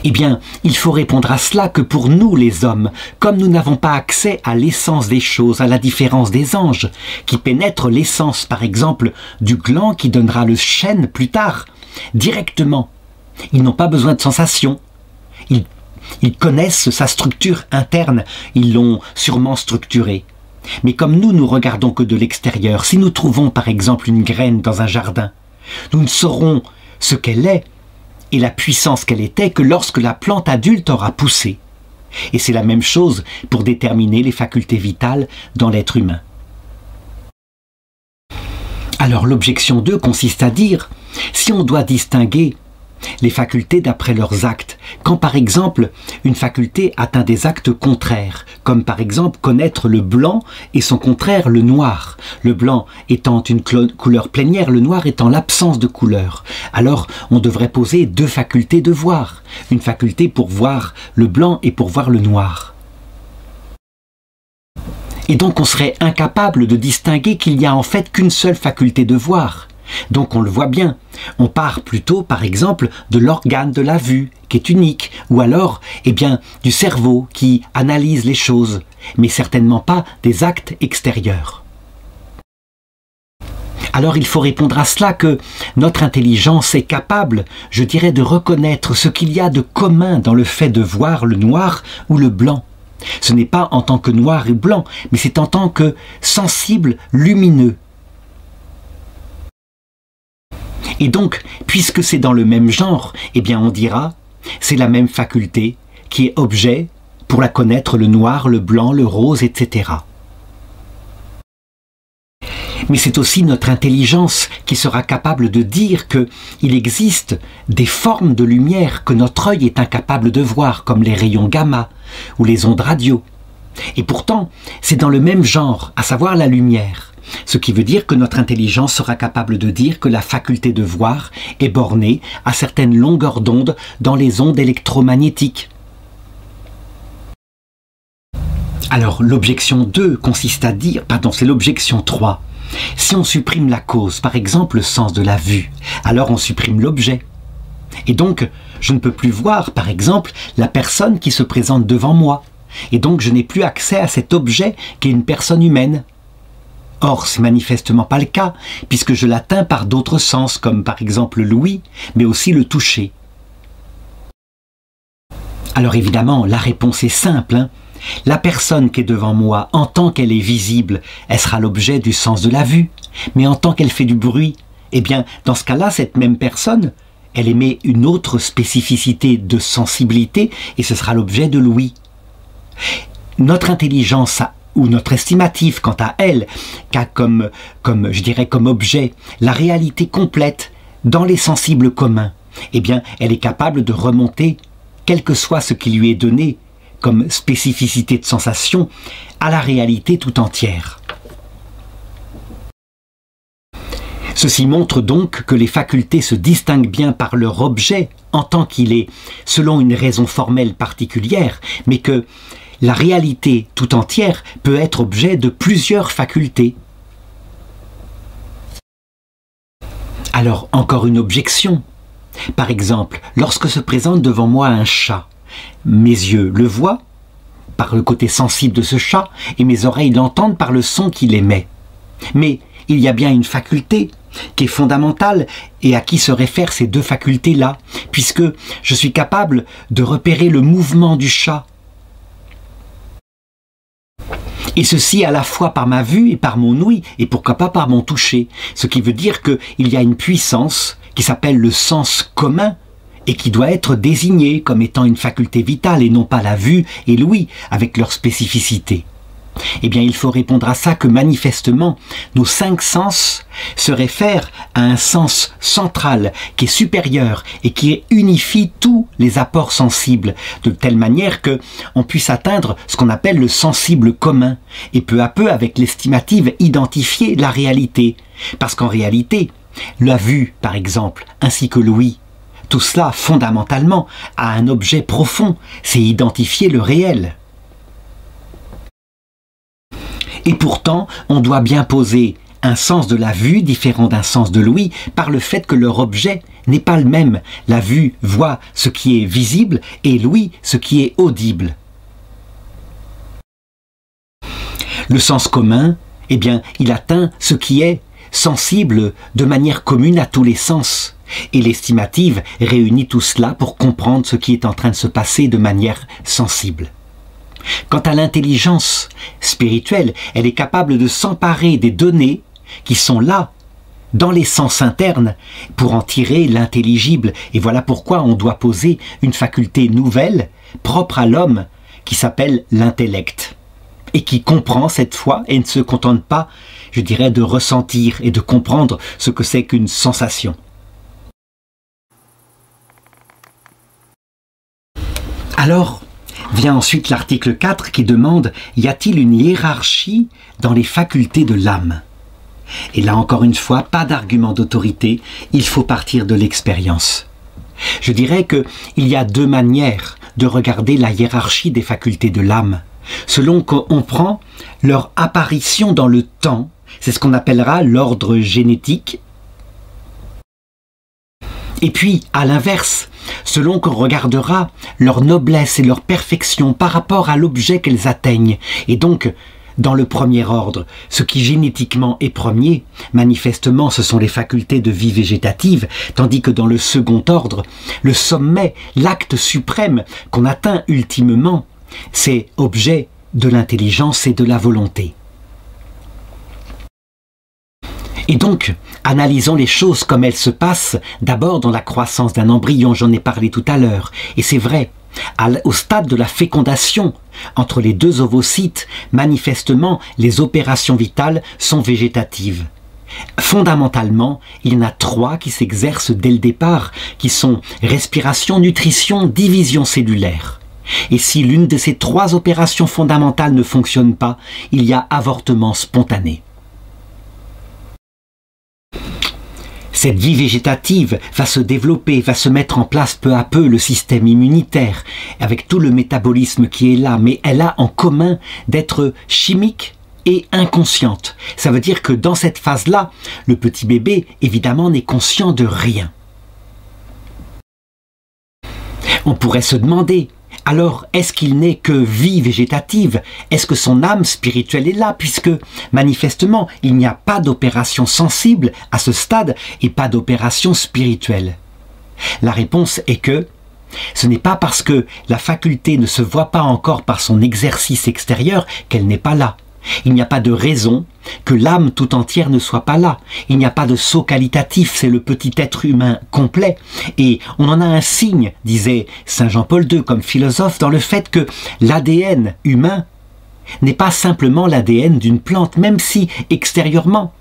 Eh bien, il faut répondre à cela que pour nous, les hommes, comme nous n'avons pas accès à l'essence des choses, à la différence des anges, qui pénètrent l'essence, par exemple, du gland qui donnera le chêne plus tard, directement, ils n'ont pas besoin de sensations. Ils connaissent sa structure interne, ils l'ont sûrement structurée. Mais comme nous regardons que de l'extérieur, si nous trouvons par exemple une graine dans un jardin, nous ne saurons ce qu'elle est et la puissance qu'elle était que lorsque la plante adulte aura poussé. Et c'est la même chose pour déterminer les facultés vitales dans l'être humain. Alors l'objection 2 consiste à dire, si on doit distinguer les facultés d'après leurs actes, quand par exemple une faculté atteint des actes contraires, comme par exemple connaître le blanc et son contraire le noir, le blanc étant une couleur plénière, le noir étant l'absence de couleur, alors on devrait poser 2 facultés de voir, une faculté pour voir le blanc et pour voir le noir. Et donc on serait incapable de distinguer qu'il n'y a en fait qu'une seule faculté de voir. Donc on le voit bien, on part plutôt par exemple de l'organe de la vue qui est unique, ou alors eh bien, du cerveau qui analyse les choses, mais certainement pas des actes extérieurs. Alors il faut répondre à cela que notre intelligence est capable, je dirais, de reconnaître ce qu'il y a de commun dans le fait de voir le noir ou le blanc. Ce n'est pas en tant que noir et blanc, mais c'est en tant que sensible lumineux. Et donc, puisque c'est dans le même genre, eh bien on dira, c'est la même faculté qui est objet pour la connaître, le noir, le blanc, le rose, etc. Mais c'est aussi notre intelligence qui sera capable de dire qu'il existe des formes de lumière que notre œil est incapable de voir, comme les rayons gamma ou les ondes radio. Et pourtant, c'est dans le même genre, à savoir la lumière. Ce qui veut dire que notre intelligence sera capable de dire que la faculté de voir est bornée à certaines longueurs d'onde dans les ondes électromagnétiques. Alors l'objection 2 consiste à dire, c'est l'objection 3. Si on supprime la cause, par exemple le sens de la vue, alors on supprime l'objet. Et donc, je ne peux plus voir, par exemple, la personne qui se présente devant moi. Et donc, je n'ai plus accès à cet objet qui est une personne humaine. Or, c'est manifestement pas le cas, puisque je l'atteins par d'autres sens, comme par exemple l'ouïe, mais aussi le toucher. Alors évidemment, la réponse est simple, La personne qui est devant moi, en tant qu'elle est visible, elle sera l'objet du sens de la vue. Mais en tant qu'elle fait du bruit, eh bien, dans ce cas-là, cette même personne, elle émet une autre spécificité de sensibilité et ce sera l'objet de l'ouïe. Notre intelligence ou notre estimatif, quant à elle, qu'a comme objet la réalité complète dans les sensibles communs, eh bien, elle est capable de remonter, quel que soit ce qui lui est donné comme spécificité de sensation, à la réalité tout entière. Ceci montre donc que les facultés se distinguent bien par leur objet en tant qu'il est, selon une raison formelle particulière, mais que la réalité tout entière peut être objet de plusieurs facultés. Alors, encore une objection. Par exemple, lorsque se présente devant moi un chat, mes yeux le voient par le côté sensible de ce chat et mes oreilles l'entendent par le son qu'il émet. Mais il y a bien une faculté qui est fondamentale et à qui se réfèrent ces deux facultés-là, puisque je suis capable de repérer le mouvement du chat. Et ceci à la fois par ma vue et par mon ouïe, et pourquoi pas par mon toucher. Ce qui veut dire qu'il y a une puissance qui s'appelle le sens commun, et qui doit être désignée comme étant une faculté vitale, et non pas la vue et l'ouïe, avec leur spécificité. Eh bien, il faut répondre à ça que manifestement, nos 5 sens se réfèrent à un sens central qui est supérieur et qui unifie tous les apports sensibles, de telle manière que on puisse atteindre ce qu'on appelle le sensible commun, et peu à peu, avec l'estimative, identifier la réalité. Parce qu'en réalité, la vue, par exemple, ainsi que l'ouïe, tout cela, fondamentalement, a un objet profond, c'est identifier le réel. Et pourtant, on doit bien poser un sens de la vue différent d'un sens de l'ouïe par le fait que leur objet n'est pas le même. La vue voit ce qui est visible et l'ouïe ce qui est audible. Le sens commun, eh bien, il atteint ce qui est sensible de manière commune à tous les sens. Et l'estimative réunit tout cela pour comprendre ce qui est en train de se passer de manière sensible. Quant à l'intelligence spirituelle, elle est capable de s'emparer des données qui sont là, dans les sens internes, pour en tirer l'intelligible. Et voilà pourquoi on doit poser une faculté nouvelle, propre à l'homme, qui s'appelle l'intellect. Et qui comprend cette fois et ne se contente pas, je dirais, de ressentir et de comprendre ce que c'est qu'une sensation. Alors, vient ensuite l'article 4 qui demande « Y a-t-il une hiérarchie dans les facultés de l'âme ?» Et là encore une fois, pas d'argument d'autorité, il faut partir de l'expérience. Je dirais qu'il y a 2 manières de regarder la hiérarchie des facultés de l'âme, selon qu'on prend leur apparition dans le temps, c'est ce qu'on appellera l'ordre génétique. Et puis, à l'inverse, selon qu'on regardera leur noblesse et leur perfection par rapport à l'objet qu'elles atteignent. Et donc, dans le premier ordre, ce qui génétiquement est premier, manifestement ce sont les facultés de vie végétative, tandis que dans le second ordre, le sommet, l'acte suprême qu'on atteint ultimement, c'est objet de l'intelligence et de la volonté. Et donc, analysons les choses comme elles se passent, d'abord dans la croissance d'un embryon, j'en ai parlé tout à l'heure, et c'est vrai, au stade de la fécondation, entre les 2 ovocytes, manifestement, les opérations vitales sont végétatives. Fondamentalement, il y en a 3 qui s'exercent dès le départ, qui sont respiration, nutrition, division cellulaire. Et si l'une de ces 3 opérations fondamentales ne fonctionne pas, il y a avortement spontané. Cette vie végétative va se développer, va se mettre en place peu à peu le système immunitaire, avec tout le métabolisme qui est là, mais elle a en commun d'être chimique et inconsciente. Ça veut dire que dans cette phase-là, le petit bébé, évidemment, n'est conscient de rien. On pourrait se demander, alors est-ce qu'il n'est que vie végétative? Est-ce que son âme spirituelle est là? Puisque manifestement, il n'y a pas d'opération sensible à ce stade et pas d'opération spirituelle. La réponse est que ce n'est pas parce que la faculté ne se voit pas encore par son exercice extérieur qu'elle n'est pas là. Il n'y a pas de raison que l'âme tout entière ne soit pas là. Il n'y a pas de saut qualitatif, c'est le petit être humain complet. Et on en a un signe, disait Saint Jean-Paul II comme philosophe, dans le fait que l'ADN humain n'est pas simplement l'ADN d'une plante, même si extérieurement,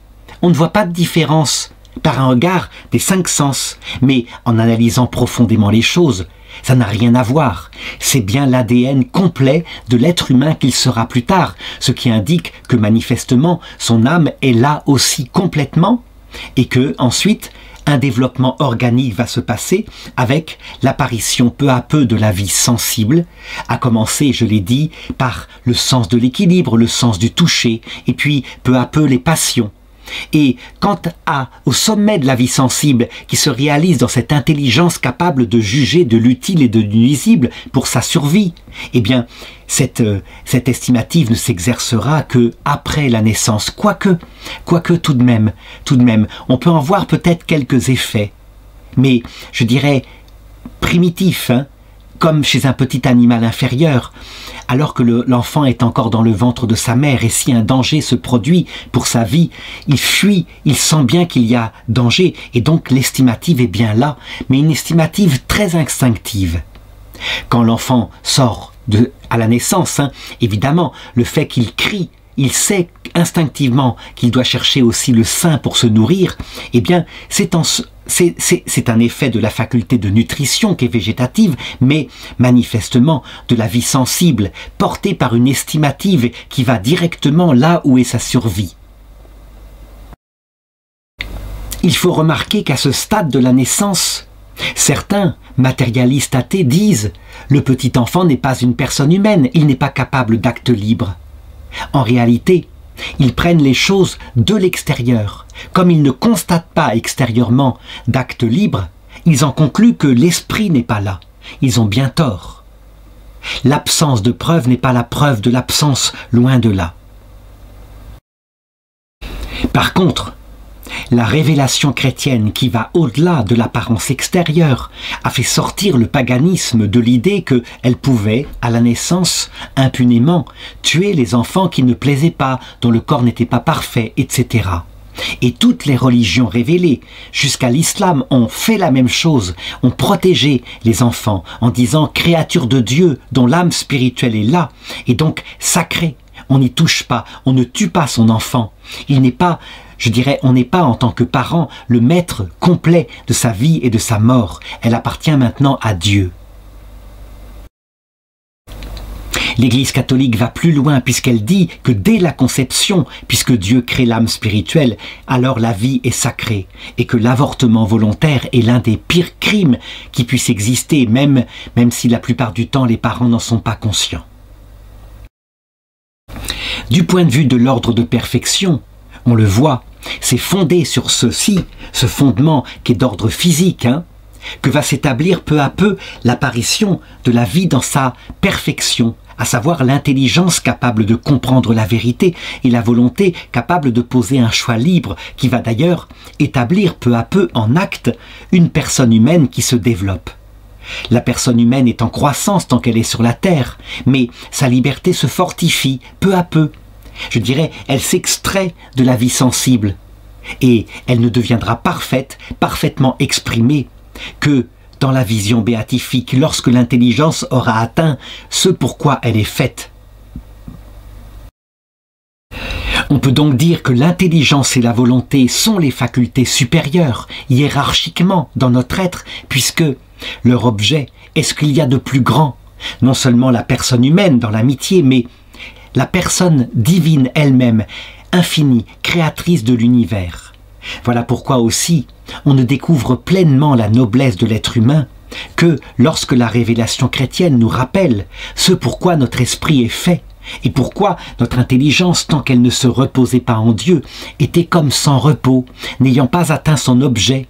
on ne voit pas de différence par un regard des 5 sens. Mais en analysant profondément les choses, ça n'a rien à voir. C'est bien l'ADN complet de l'être humain qu'il sera plus tard, ce qui indique que manifestement son âme est là aussi complètement et que ensuite un développement organique va se passer avec l'apparition peu à peu de la vie sensible, à commencer, je l'ai dit, par le sens de l'équilibre, le sens du toucher, et puis peu à peu les passions. Et quant au sommet de la vie sensible qui se réalise dans cette intelligence capable de juger de l'utile et de nuisible pour sa survie, eh bien cette estimative ne s'exercera que après la naissance, quoique tout de même, on peut en voir peut-être quelques effets, mais je dirais primitifs, hein, comme chez un petit animal inférieur, alors que l'enfant est encore dans le ventre de sa mère, et si un danger se produit pour sa vie, il fuit, il sent bien qu'il y a danger, et donc l'estimative est bien là, mais une estimative très instinctive. Quand l'enfant sort à la naissance, hein, évidemment, le fait qu'il crie, il sait instinctivement qu'il doit chercher aussi le sein pour se nourrir, eh bien, c'est un effet de la faculté de nutrition qui est végétative, mais manifestement de la vie sensible, portée par une estimative qui va directement là où est sa survie. Il faut remarquer qu'à ce stade de la naissance, certains matérialistes athées disent « le petit enfant n'est pas une personne humaine, il n'est pas capable d'actes libres ». En réalité, ils prennent les choses de l'extérieur. Comme ils ne constatent pas extérieurement d'actes libres, ils en concluent que l'esprit n'est pas là. Ils ont bien tort. L'absence de preuve n'est pas la preuve de l'absence, loin de là. Par contre, la révélation chrétienne qui va au-delà de l'apparence extérieure a fait sortir le paganisme de l'idée qu'elle pouvait, à la naissance, impunément, tuer les enfants qui ne plaisaient pas, dont le corps n'était pas parfait, etc. Et toutes les religions révélées, jusqu'à l'islam, ont fait la même chose, ont protégé les enfants en disant « créature de Dieu dont l'âme spirituelle est là, et donc sacrée ». On n'y touche pas, on ne tue pas son enfant. Il n'est pas, je dirais, on n'est pas en tant que parent le maître complet de sa vie et de sa mort. Elle appartient maintenant à Dieu. L'Église catholique va plus loin puisqu'elle dit que dès la conception, puisque Dieu crée l'âme spirituelle, alors la vie est sacrée et que l'avortement volontaire est l'un des pires crimes qui puissent exister, même si la plupart du temps les parents n'en sont pas conscients. Du point de vue de l'ordre de perfection, on le voit, c'est fondé sur ceci, ce fondement qui est d'ordre physique, hein, que va s'établir peu à peu l'apparition de la vie dans sa perfection, à savoir l'intelligence capable de comprendre la vérité et la volonté capable de poser un choix libre qui va d'ailleurs établir peu à peu en acte une personne humaine qui se développe. La personne humaine est en croissance tant qu'elle est sur la terre, mais sa liberté se fortifie peu à peu. Je dirais, elle s'extrait de la vie sensible et elle ne deviendra parfaite, parfaitement exprimée que dans la vision béatifique, lorsque l'intelligence aura atteint ce pourquoi elle est faite. On peut donc dire que l'intelligence et la volonté sont les facultés supérieures, hiérarchiquement, dans notre être, puisque leur objet est ce qu'il y a de plus grand, non seulement la personne humaine dans l'amitié, mais la personne divine elle-même, infinie, créatrice de l'univers. Voilà pourquoi aussi on ne découvre pleinement la noblesse de l'être humain que lorsque la révélation chrétienne nous rappelle ce pourquoi notre esprit est fait, et pourquoi notre intelligence, tant qu'elle ne se reposait pas en Dieu, était comme sans repos, n'ayant pas atteint son objet,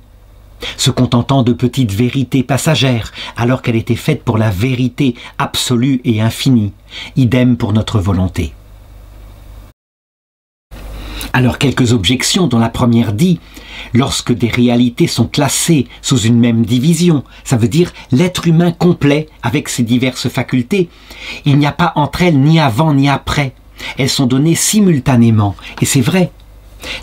se contentant de petites vérités passagères, alors qu'elle était faite pour la vérité absolue et infinie. Idem pour notre volonté. Alors quelques objections, dont la première dit, lorsque des réalités sont classées sous une même division, ça veut dire l'être humain complet avec ses diverses facultés, il n'y a pas entre elles ni avant ni après, elles sont données simultanément, et c'est vrai.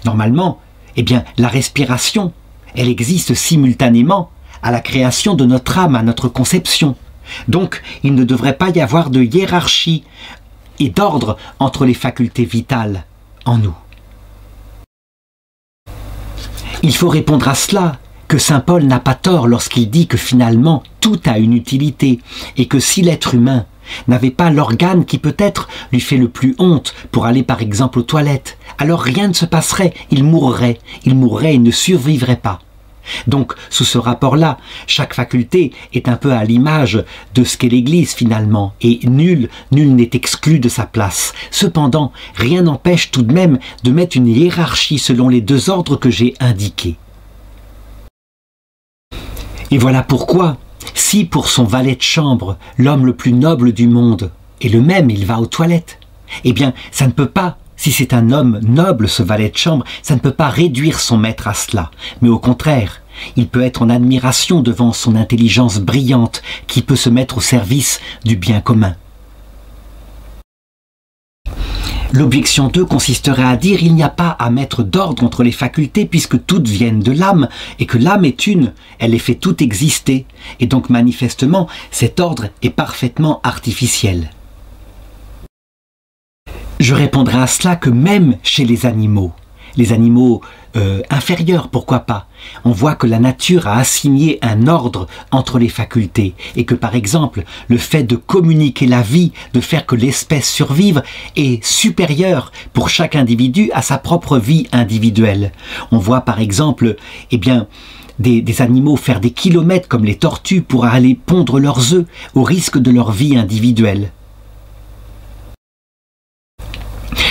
Normalement, eh bien, la respiration, elle existe simultanément à la création de notre âme, à notre conception. Donc, il ne devrait pas y avoir de hiérarchie et d'ordre entre les facultés vitales en nous. Il faut répondre à cela, que saint Paul n'a pas tort lorsqu'il dit que finalement tout a une utilité et que si l'être humain n'avait pas l'organe qui peut-être lui fait le plus honte pour aller par exemple aux toilettes, alors rien ne se passerait, il mourrait et ne survivrait pas. Donc, sous ce rapport-là, chaque faculté est un peu à l'image de ce qu'est l'Église finalement, et nul n'est exclu de sa place. Cependant, rien n'empêche tout de même de mettre une hiérarchie selon les deux ordres que j'ai indiqués. Et voilà pourquoi, si pour son valet de chambre, l'homme le plus noble du monde est le même, il va aux toilettes, eh bien, ça ne peut pas, si c'est un homme noble, ce valet de chambre, ça ne peut pas réduire son maître à cela, mais au contraire, il peut être en admiration devant son intelligence brillante qui peut se mettre au service du bien commun. L'objection 2 consisterait à dire il n'y a pas à mettre d'ordre entre les facultés puisque toutes viennent de l'âme et que l'âme est une, elle les fait toutes exister et donc manifestement cet ordre est parfaitement artificiel. Je répondrai à cela que même chez les animaux inférieurs, pourquoi pas, on voit que la nature a assigné un ordre entre les facultés et que par exemple le fait de communiquer la vie, de faire que l'espèce survive est supérieur pour chaque individu à sa propre vie individuelle. On voit par exemple des animaux faire des kilomètres comme les tortues pour aller pondre leurs œufs au risque de leur vie individuelle.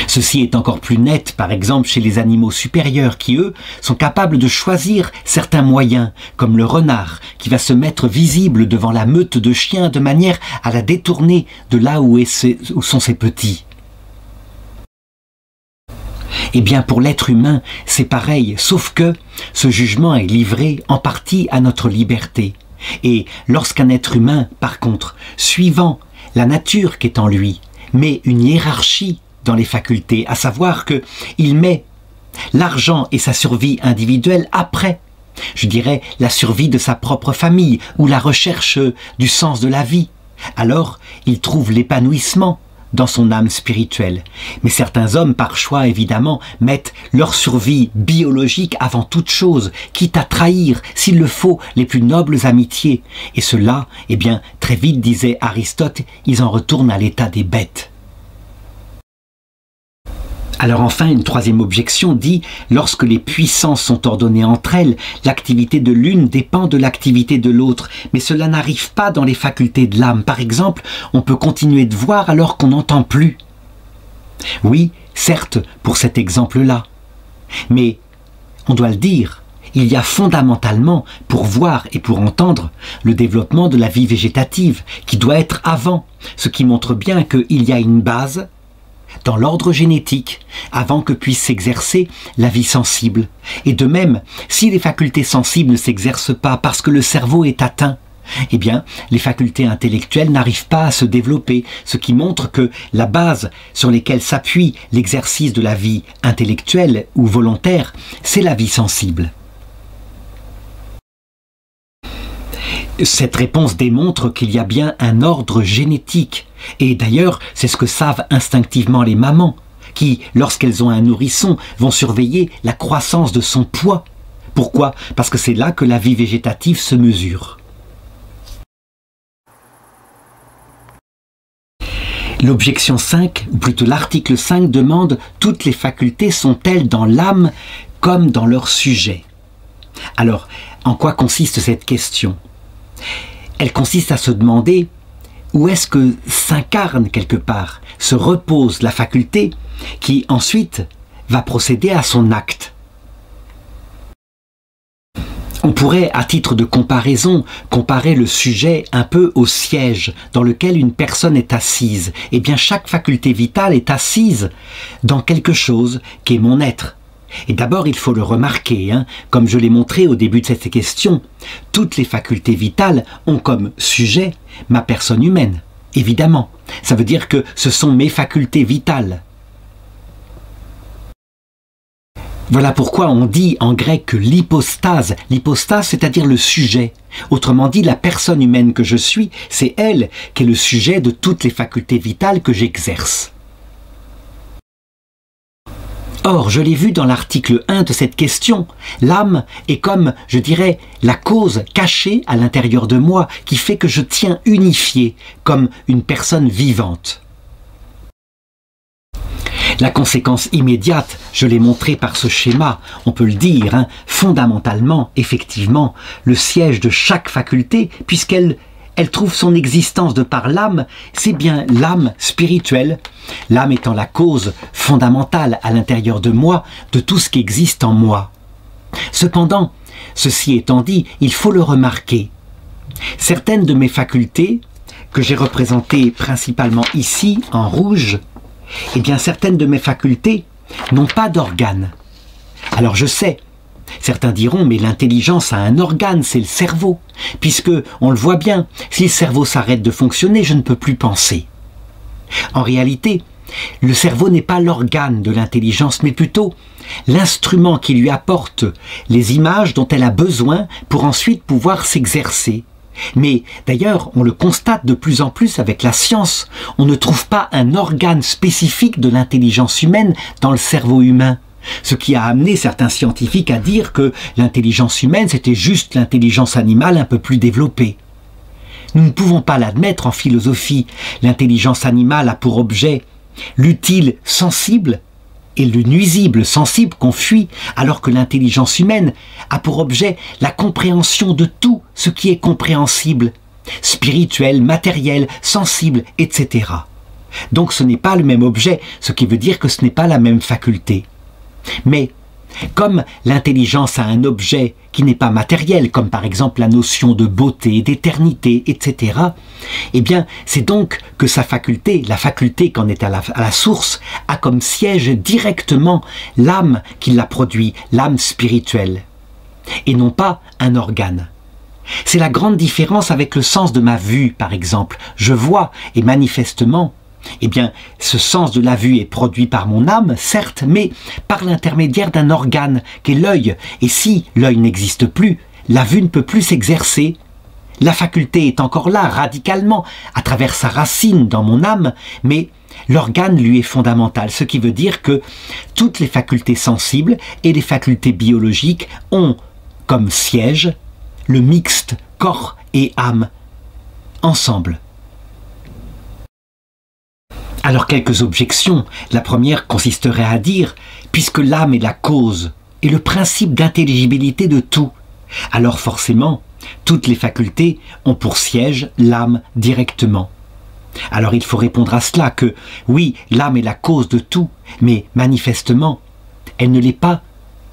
Ceci est encore plus net, par exemple, chez les animaux supérieurs qui, eux, sont capables de choisir certains moyens, comme le renard, qui va se mettre visible devant la meute de chiens de manière à la détourner de là où sont ses petits. Eh bien, pour l'être humain, c'est pareil, sauf que ce jugement est livré en partie à notre liberté. Et lorsqu'un être humain, par contre, suivant la nature qui est en lui, met une hiérarchie dans les facultés, à savoir qu'il met l'argent et sa survie individuelle après, je dirais la survie de sa propre famille ou la recherche du sens de la vie, alors il trouve l'épanouissement dans son âme spirituelle. Mais certains hommes, par choix évidemment, mettent leur survie biologique avant toute chose, quitte à trahir, s'il le faut, les plus nobles amitiés. Et cela, eh bien, très vite, disait Aristote, ils en retournent à l'état des bêtes. Alors enfin, une troisième objection dit « Lorsque les puissances sont ordonnées entre elles, l'activité de l'une dépend de l'activité de l'autre, mais cela n'arrive pas dans les facultés de l'âme. Par exemple, on peut continuer de voir alors qu'on n'entend plus. » Oui, certes, pour cet exemple-là. Mais, on doit le dire, il y a fondamentalement, pour voir et pour entendre, le développement de la vie végétative, qui doit être avant, ce qui montre bien qu'il y a une base dans l'ordre génétique, avant que puisse s'exercer la vie sensible. Et de même, si les facultés sensibles ne s'exercent pas parce que le cerveau est atteint, eh bien, les facultés intellectuelles n'arrivent pas à se développer, ce qui montre que la base sur laquelle s'appuie l'exercice de la vie intellectuelle ou volontaire, c'est la vie sensible. Cette réponse démontre qu'il y a bien un ordre génétique. Et d'ailleurs, c'est ce que savent instinctivement les mamans. qui, lorsqu'elles ont un nourrisson, vont surveiller la croissance de son poids. Pourquoi? Parce que c'est là que la vie végétative se mesure. L'objection 5, ou plutôt l'article 5, demande « Toutes les facultés sont-elles dans l'âme comme dans leur sujet ?» Alors, en quoi consiste cette question? Elle consiste à se demander où est-ce que s'incarne quelque part, se repose la faculté qui ensuite va procéder à son acte. On pourrait, à titre de comparaison, comparer le sujet un peu au siège dans lequel une personne est assise. Eh bien, chaque faculté vitale est assise dans quelque chose qui est mon être. Et d'abord, il faut le remarquer, comme je l'ai montré au début de cette question, toutes les facultés vitales ont comme sujet ma personne humaine, évidemment. Ça veut dire que ce sont mes facultés vitales. Voilà pourquoi on dit en grec que l'hypostase, c'est-à-dire le sujet. Autrement dit, la personne humaine que je suis, c'est elle qui est le sujet de toutes les facultés vitales que j'exerce. Or, je l'ai vu dans l'article 1 de cette question, l'âme est comme, je dirais, la cause cachée à l'intérieur de moi qui fait que je tiens unifié comme une personne vivante. La conséquence immédiate, je l'ai montré par ce schéma, on peut le dire, fondamentalement, effectivement, le siège de chaque faculté, puisqu'elle trouve son existence de par l'âme, c'est bien l'âme spirituelle, l'âme étant la cause fondamentale à l'intérieur de moi, de tout ce qui existe en moi. Cependant, ceci étant dit, il faut le remarquer. Certaines de mes facultés, que j'ai représentées principalement ici, en rouge, eh bien certaines de mes facultés n'ont pas d'organes. Alors je sais, certains diront, mais l'intelligence a un organe, c'est le cerveau, puisque, on le voit bien, si le cerveau s'arrête de fonctionner, je ne peux plus penser. En réalité, le cerveau n'est pas l'organe de l'intelligence, mais plutôt l'instrument qui lui apporte les images dont elle a besoin pour ensuite pouvoir s'exercer. Mais d'ailleurs, on le constate de plus en plus avec la science, on ne trouve pas un organe spécifique de l'intelligence humaine dans le cerveau humain. Ce qui a amené certains scientifiques à dire que l'intelligence humaine, c'était juste l'intelligence animale un peu plus développée. Nous ne pouvons pas l'admettre en philosophie. L'intelligence animale a pour objet l'utile sensible et le nuisible sensible qu'on fuit, alors que l'intelligence humaine a pour objet la compréhension de tout ce qui est compréhensible, spirituel, matériel, sensible, etc. Donc ce n'est pas le même objet, ce qui veut dire que ce n'est pas la même faculté. Mais comme l'intelligence a un objet qui n'est pas matériel, comme par exemple la notion de beauté, d'éternité, etc., eh bien, c'est donc que sa faculté, la faculté qu'en est à la source, a comme siège directement l'âme qui l'a produit, l'âme spirituelle, et non pas un organe. C'est la grande différence avec le sens de ma vue, par exemple. Je vois, et manifestement, eh bien, ce sens de la vue est produit par mon âme, certes, mais par l'intermédiaire d'un organe qu'est l'œil. Et si l'œil n'existe plus, la vue ne peut plus s'exercer. La faculté est encore là, radicalement, à travers sa racine dans mon âme, mais l'organe lui est fondamental, ce qui veut dire que toutes les facultés sensibles et les facultés biologiques ont comme siège le mixte corps et âme, ensemble. Alors quelques objections. La première consisterait à dire, puisque l'âme est la cause et le principe d'intelligibilité de tout, alors forcément, toutes les facultés ont pour siège l'âme directement. Alors il faut répondre à cela que, oui, l'âme est la cause de tout, mais manifestement, elle ne l'est pas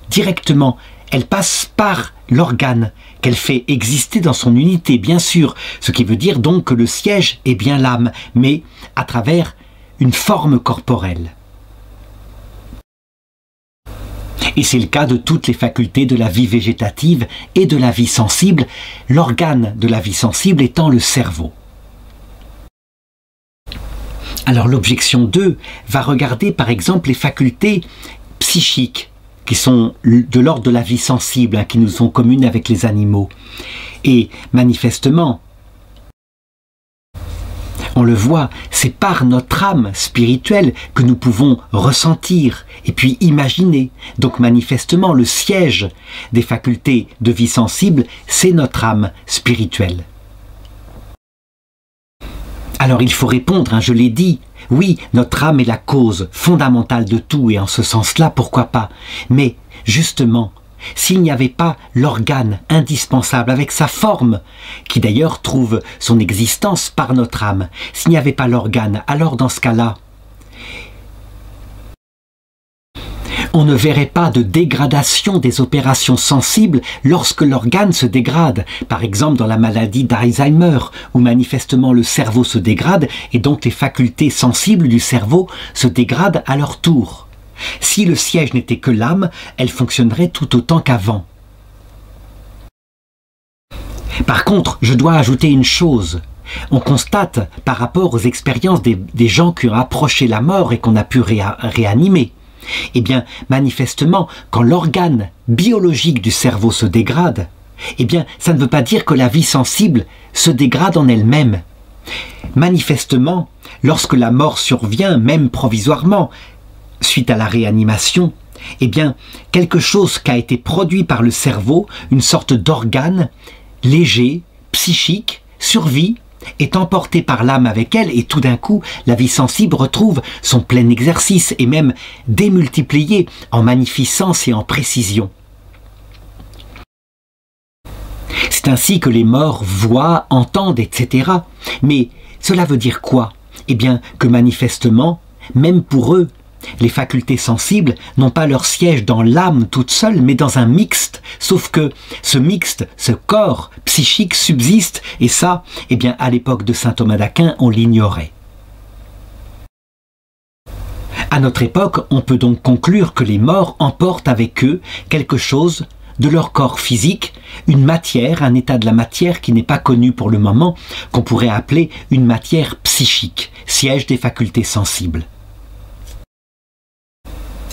directement. Elle passe par l'organe qu'elle fait exister dans son unité, bien sûr, ce qui veut dire donc que le siège est bien l'âme, mais à travers une forme corporelle. Et c'est le cas de toutes les facultés de la vie végétative et de la vie sensible, l'organe de la vie sensible étant le cerveau. Alors l'objection 2 va regarder par exemple les facultés psychiques, qui sont de l'ordre de la vie sensible, qui nous sont communes avec les animaux. Et manifestement, On le voit, c'est par notre âme spirituelle que nous pouvons ressentir et puis imaginer. Donc manifestement, le siège des facultés de vie sensible, c'est notre âme spirituelle. Alors il faut répondre, hein, je l'ai dit, oui, notre âme est la cause fondamentale de tout et en ce sens-là, pourquoi pas. Mais justement, s'il n'y avait pas l'organe indispensable avec sa forme, qui d'ailleurs trouve son existence par notre âme, s'il n'y avait pas l'organe, alors dans ce cas-là, on ne verrait pas de dégradation des opérations sensibles lorsque l'organe se dégrade. Par exemple dans la maladie d'Alzheimer, où manifestement le cerveau se dégrade et donc les facultés sensibles du cerveau se dégradent à leur tour. Si le siège n'était que l'âme, elle fonctionnerait tout autant qu'avant. Par contre, je dois ajouter une chose. On constate par rapport aux expériences des gens qui ont approché la mort et qu'on a pu réanimer. Eh bien, manifestement, quand l'organe biologique du cerveau se dégrade, eh bien, ça ne veut pas dire que la vie sensible se dégrade en elle-même. Manifestement, lorsque la mort survient, même provisoirement, suite à la réanimation, eh bien, quelque chose qui a été produit par le cerveau, une sorte d'organe léger, psychique, survit, est emporté par l'âme avec elle et tout d'un coup, la vie sensible retrouve son plein exercice et même démultiplié en magnificence et en précision. C'est ainsi que les morts voient, entendent, etc. Mais cela veut dire quoi? Eh bien, que manifestement, même pour eux, les facultés sensibles n'ont pas leur siège dans l'âme toute seule, mais dans un mixte. Sauf que ce mixte, ce corps psychique subsiste, et ça, eh bien, à l'époque de saint Thomas d'Aquin, on l'ignorait. À notre époque, on peut donc conclure que les morts emportent avec eux quelque chose de leur corps physique, une matière, un état de la matière qui n'est pas connu pour le moment, qu'on pourrait appeler une matière psychique, siège des facultés sensibles.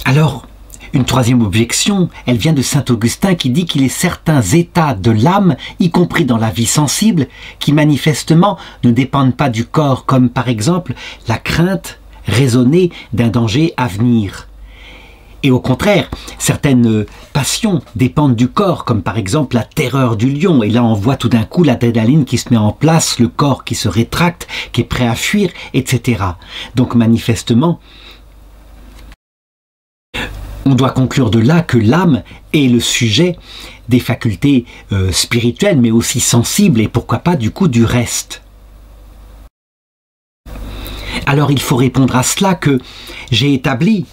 Alors, une troisième objection, elle vient de saint Augustin qui dit qu'il est certains états de l'âme, y compris dans la vie sensible, qui manifestement ne dépendent pas du corps, comme par exemple la crainte raisonnée d'un danger à venir. Et au contraire, certaines passions dépendent du corps, comme par exemple la terreur du lion. Et là, on voit tout d'un coup l'adrénaline qui se met en place, le corps qui se rétracte, qui est prêt à fuir, etc. Donc manifestement, on doit conclure de là que l'âme est le sujet des facultés spirituelles, mais aussi sensibles, et pourquoi pas du coup du reste. Alors il faut répondre à cela que j'ai établi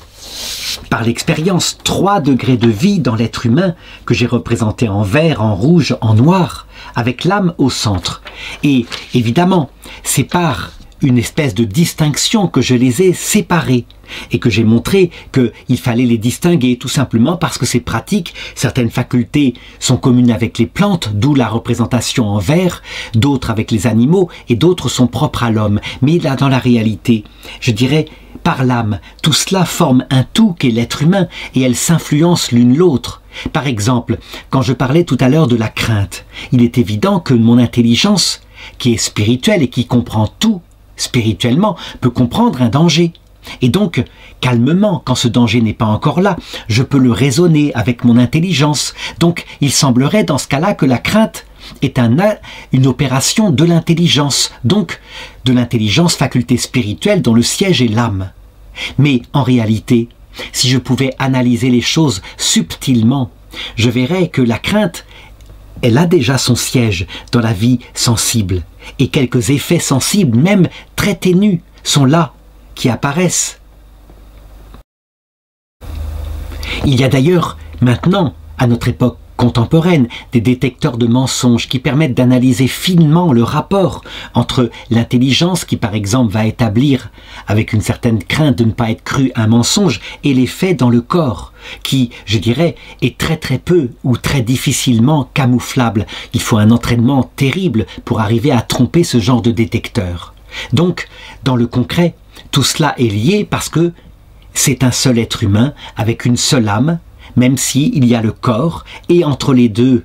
par l'expérience 3 degrés de vie dans l'être humain que j'ai représenté en vert, en rouge, en noir, avec l'âme au centre. Et évidemment, c'est par une espèce de distinction que je les ai séparés et que j'ai montré qu'il fallait les distinguer tout simplement parce que c'est pratique. Certaines facultés sont communes avec les plantes, d'où la représentation en vert, d'autres avec les animaux et d'autres sont propres à l'homme. Mais là, dans la réalité, je dirais, par l'âme, tout cela forme un tout qu'est l'être humain et elles s'influencent l'une l'autre. Par exemple, quand je parlais tout à l'heure de la crainte, il est évident que mon intelligence, qui est spirituelle et qui comprend tout, spirituellement, peut comprendre un danger. Et donc, calmement, quand ce danger n'est pas encore là, je peux le raisonner avec mon intelligence. Donc, il semblerait dans ce cas-là que la crainte est une opération de l'intelligence, donc de l'intelligence faculté spirituelle dont le siège est l'âme. Mais en réalité, si je pouvais analyser les choses subtilement, je verrais que la crainte, elle a déjà son siège dans la vie sensible. Et quelques effets sensibles, même très ténus, sont là, qui apparaissent. Il y a d'ailleurs maintenant, à notre époque contemporaine, des détecteurs de mensonges qui permettent d'analyser finement le rapport entre l'intelligence qui par exemple va établir avec une certaine crainte de ne pas être cru un mensonge et les faits dans le corps qui, je dirais, est très très peu ou très difficilement camouflable. Il faut un entraînement terrible pour arriver à tromper ce genre de détecteur. Donc, dans le concret, tout cela est lié parce que c'est un seul être humain avec une seule âme, même s'il y a le corps, et entre les deux,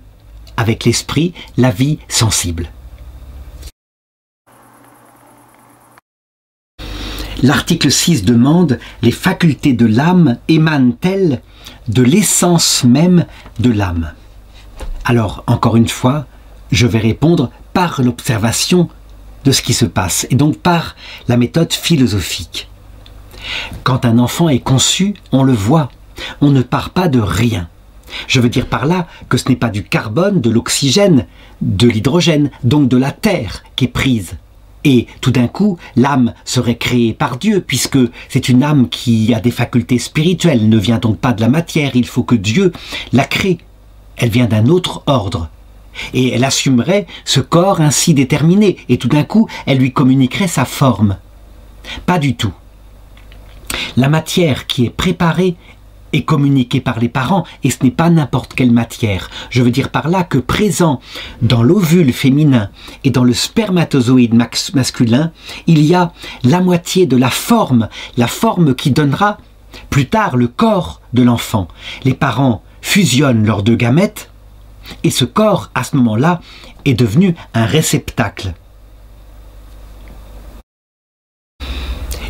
avec l'esprit, la vie sensible. L'article 6 demande « Les facultés de l'âme émanent-elles de l'essence même de l'âme ?» Alors, encore une fois, je vais répondre par l'observation de ce qui se passe, et donc par la méthode philosophique. Quand un enfant est conçu, on le voit, on ne part pas de rien. Je veux dire par là que ce n'est pas du carbone, de l'oxygène, de l'hydrogène, donc de la terre qui est prise. Et tout d'un coup, l'âme serait créée par Dieu, puisque c'est une âme qui a des facultés spirituelles, elle ne vient donc pas de la matière, il faut que Dieu la crée. Elle vient d'un autre ordre. Et elle assumerait ce corps ainsi déterminé, et tout d'un coup, elle lui communiquerait sa forme. Pas du tout. La matière qui est préparée est communiquée par les parents, et ce n'est pas n'importe quelle matière. Je veux dire par là que présent dans l'ovule féminin et dans le spermatozoïde masculin, il y a la moitié de la forme qui donnera plus tard le corps de l'enfant. Les parents fusionnent leurs deux gamètes, et ce corps, à ce moment-là, est devenu un réceptacle.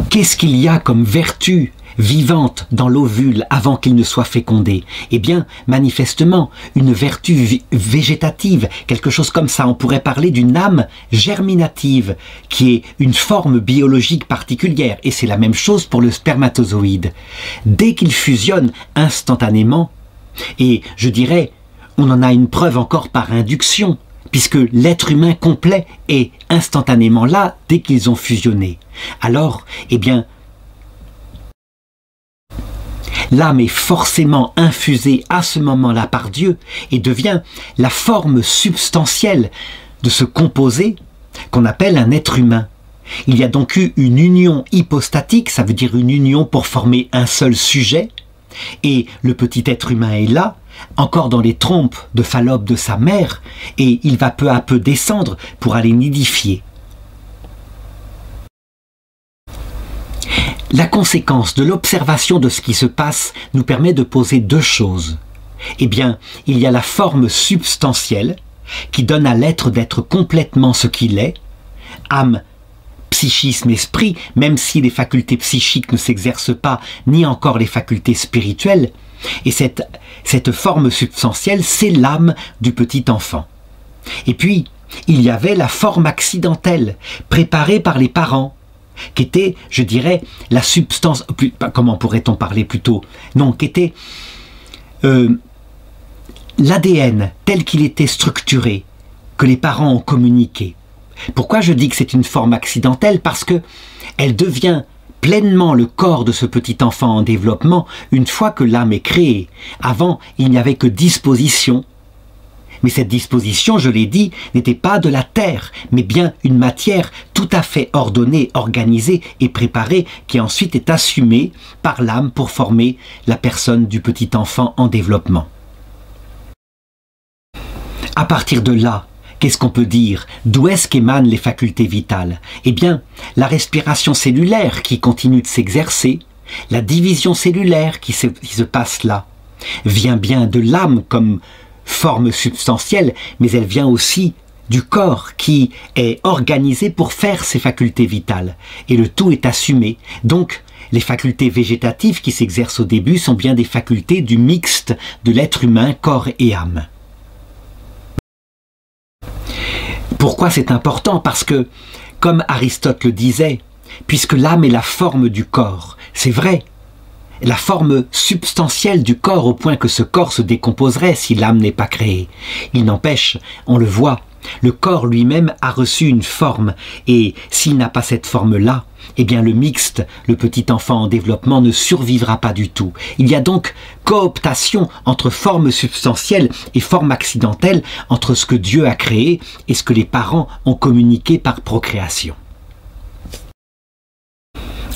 Qu'est-ce qu'il y a comme vertu vivante dans l'ovule avant qu'il ne soit fécondé? Eh bien, manifestement, une vertu végétative, quelque chose comme ça. On pourrait parler d'une âme germinative, qui est une forme biologique particulière. Et c'est la même chose pour le spermatozoïde. Dès qu'il fusionne instantanément, et je dirais, on en a une preuve encore par induction, puisque l'être humain complet est instantanément là dès qu'ils ont fusionné. Alors, eh bien, l'âme est forcément infusée à ce moment-là par Dieu et devient la forme substantielle de ce composé qu'on appelle un être humain. Il y a donc eu une union hypostatique, ça veut dire une union pour former un seul sujet, et le petit être humain est là, encore dans les trompes de Fallope de sa mère, et il va peu à peu descendre pour aller nidifier. La conséquence de l'observation de ce qui se passe nous permet de poser deux choses. Eh bien, il y a la forme substantielle qui donne à l'être d'être complètement ce qu'il est, âme, psychisme, esprit, même si les facultés psychiques ne s'exercent pas, ni encore les facultés spirituelles. Et cette forme substantielle, c'est l'âme du petit enfant. Et puis, il y avait la forme accidentelle, préparée par les parents, qui était, je dirais, la substance, comment pourrait-on parler plutôt? Non, qui était l'ADN tel qu'il était structuré, que les parents ont communiqué. Pourquoi je dis que c'est une forme accidentelle? Parce que elle devient pleinement le corps de ce petit enfant en développement une fois que l'âme est créée. Avant, il n'y avait que disposition. Mais cette disposition, je l'ai dit, n'était pas de la terre, mais bien une matière tout à fait ordonnée, organisée et préparée, qui ensuite est assumée par l'âme pour former la personne du petit enfant en développement. À partir de là, qu'est-ce qu'on peut dire? D'où est-ce qu'émanent les facultés vitales? Eh bien, la respiration cellulaire qui continue de s'exercer, la division cellulaire qui se passe là, vient bien de l'âme comme forme substantielle, mais elle vient aussi du corps qui est organisé pour faire ses facultés vitales. Et le tout est assumé. Donc, les facultés végétatives qui s'exercent au début sont bien des facultés du mixte de l'être humain, corps et âme. Pourquoi c'est important? Parce que, comme Aristote le disait, puisque l'âme est la forme du corps, c'est vrai, la forme substantielle du corps au point que ce corps se décomposerait si l'âme n'est pas créée. Il n'empêche, on le voit, le corps lui-même a reçu une forme, et s'il n'a pas cette forme-là, eh bien le mixte, le petit enfant en développement, ne survivra pas du tout. Il y a donc cooptation entre forme substantielle et forme accidentelle, entre ce que Dieu a créé et ce que les parents ont communiqué par procréation.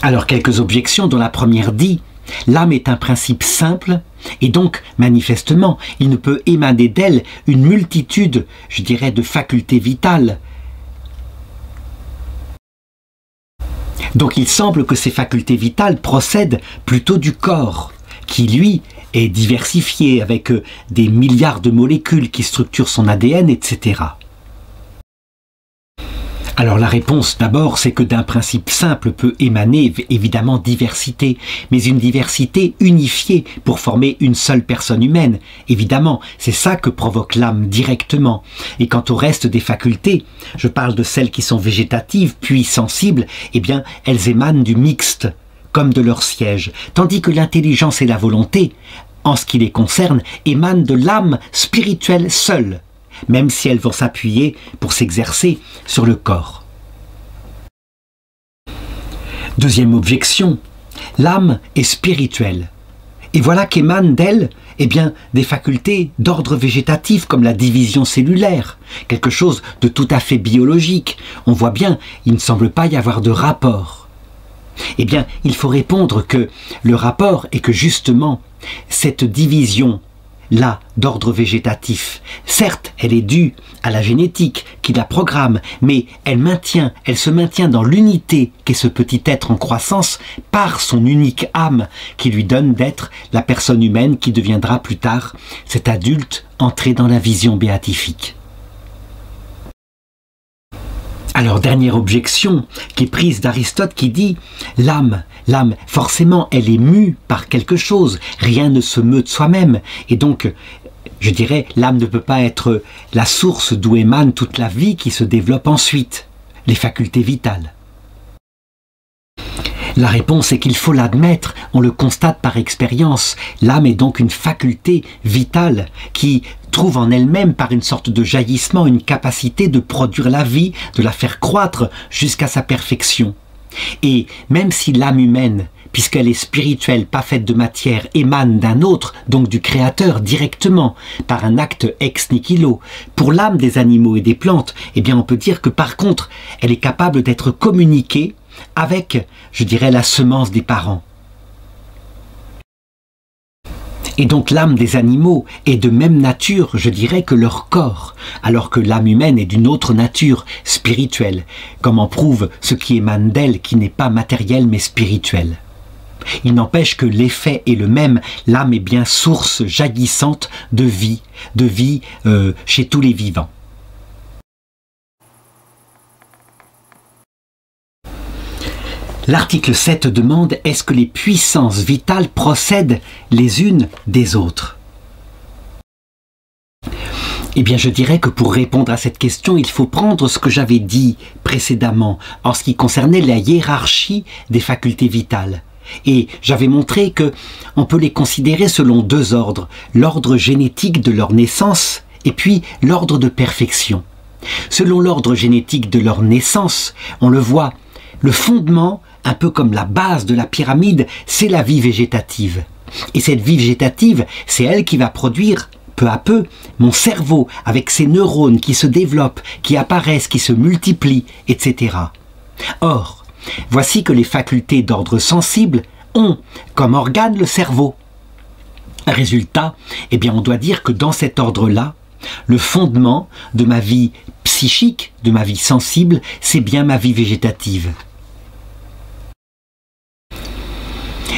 Alors quelques objections, dont la première dit: l'âme est un principe simple et donc, manifestement, il ne peut émaner d'elle une multitude, je dirais, de facultés vitales. Donc il semble que ces facultés vitales procèdent plutôt du corps, qui lui est diversifié avec des milliards de molécules qui structurent son ADN, etc. Alors la réponse d'abord, c'est que d'un principe simple peut émaner évidemment diversité, mais une diversité unifiée pour former une seule personne humaine. Évidemment, c'est ça que provoque l'âme directement. Et quant au reste des facultés, je parle de celles qui sont végétatives puis sensibles, eh bien elles émanent du mixte, comme de leur siège, tandis que l'intelligence et la volonté, en ce qui les concerne, émanent de l'âme spirituelle seule, même si elles vont s'appuyer pour s'exercer sur le corps. Deuxième objection, l'âme est spirituelle. Et voilà qu'émanent d'elle des facultés d'ordre végétatif comme la division cellulaire, quelque chose de tout à fait biologique. On voit bien, il ne semble pas y avoir de rapport. Eh bien, il faut répondre que le rapport est que justement, cette division-là d'ordre végétatif, certes, elle est due à la génétique qui la programme, mais elle se maintient dans l'unité qu'est ce petit être en croissance par son unique âme qui lui donne d'être la personne humaine qui deviendra plus tard cet adulte entré dans la vision béatifique. Alors, dernière objection, qui est prise d'Aristote, qui dit « l'âme, forcément, elle est mue par quelque chose, rien ne se meut de soi-même. » Et donc, je dirais, l'âme ne peut pas être la source d'où émane toute la vie qui se développe ensuite, les facultés vitales. La réponse est qu'il faut l'admettre, on le constate par expérience. L'âme est donc une faculté vitale qui trouve en elle-même, par une sorte de jaillissement, une capacité de produire la vie, de la faire croître jusqu'à sa perfection. Et même si l'âme humaine, puisqu'elle est spirituelle, pas faite de matière, émane d'un autre, donc du Créateur directement, par un acte ex nihilo, pour l'âme des animaux et des plantes, eh bien on peut dire que par contre, elle est capable d'être communiquée avec, je dirais, la semence des parents. Et donc l'âme des animaux est de même nature, je dirais, que leur corps, alors que l'âme humaine est d'une autre nature, spirituelle, comme en prouve ce qui émane d'elle, qui n'est pas matériel mais spirituel. Il n'empêche que l'effet est le même, l'âme est bien source jaillissante de vie chez tous les vivants. L'article 7 demande « Est-ce que les puissances vitales procèdent les unes des autres ?» Eh bien, je dirais que pour répondre à cette question, il faut prendre ce que j'avais dit précédemment en ce qui concernait la hiérarchie des facultés vitales. Et j'avais montré que on peut les considérer selon deux ordres, l'ordre génétique de leur naissance et puis l'ordre de perfection. Selon l'ordre génétique de leur naissance, on le voit, le fondement, un peu comme la base de la pyramide, c'est la vie végétative. Et cette vie végétative, c'est elle qui va produire, peu à peu, mon cerveau, avec ses neurones qui se développent, qui apparaissent, qui se multiplient, etc. Or, voici que les facultés d'ordre sensible ont comme organe le cerveau. Résultat, eh bien on doit dire que dans cet ordre-là, le fondement de ma vie psychique, de ma vie sensible, c'est bien ma vie végétative.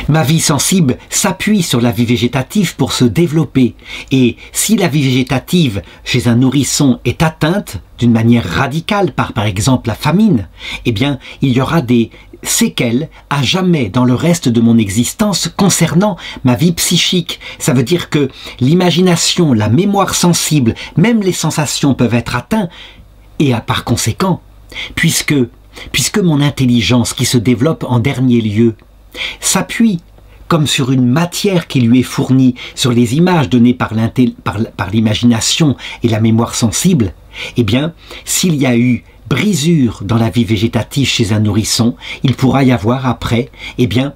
Ma vie sensible s'appuie sur la vie végétative pour se développer. Et si la vie végétative chez un nourrisson est atteinte d'une manière radicale par exemple la famine, eh bien il y aura des séquelles à jamais dans le reste de mon existence concernant ma vie psychique. Ça veut dire que l'imagination, la mémoire sensible, même les sensations peuvent être atteintes et par conséquent, puisque mon intelligence qui se développe en dernier lieu s'appuie comme sur une matière qui lui est fournie, sur les images données par l'imagination et la mémoire sensible, eh bien, s'il y a eu brisure dans la vie végétative chez un nourrisson, il pourra y avoir après, eh bien,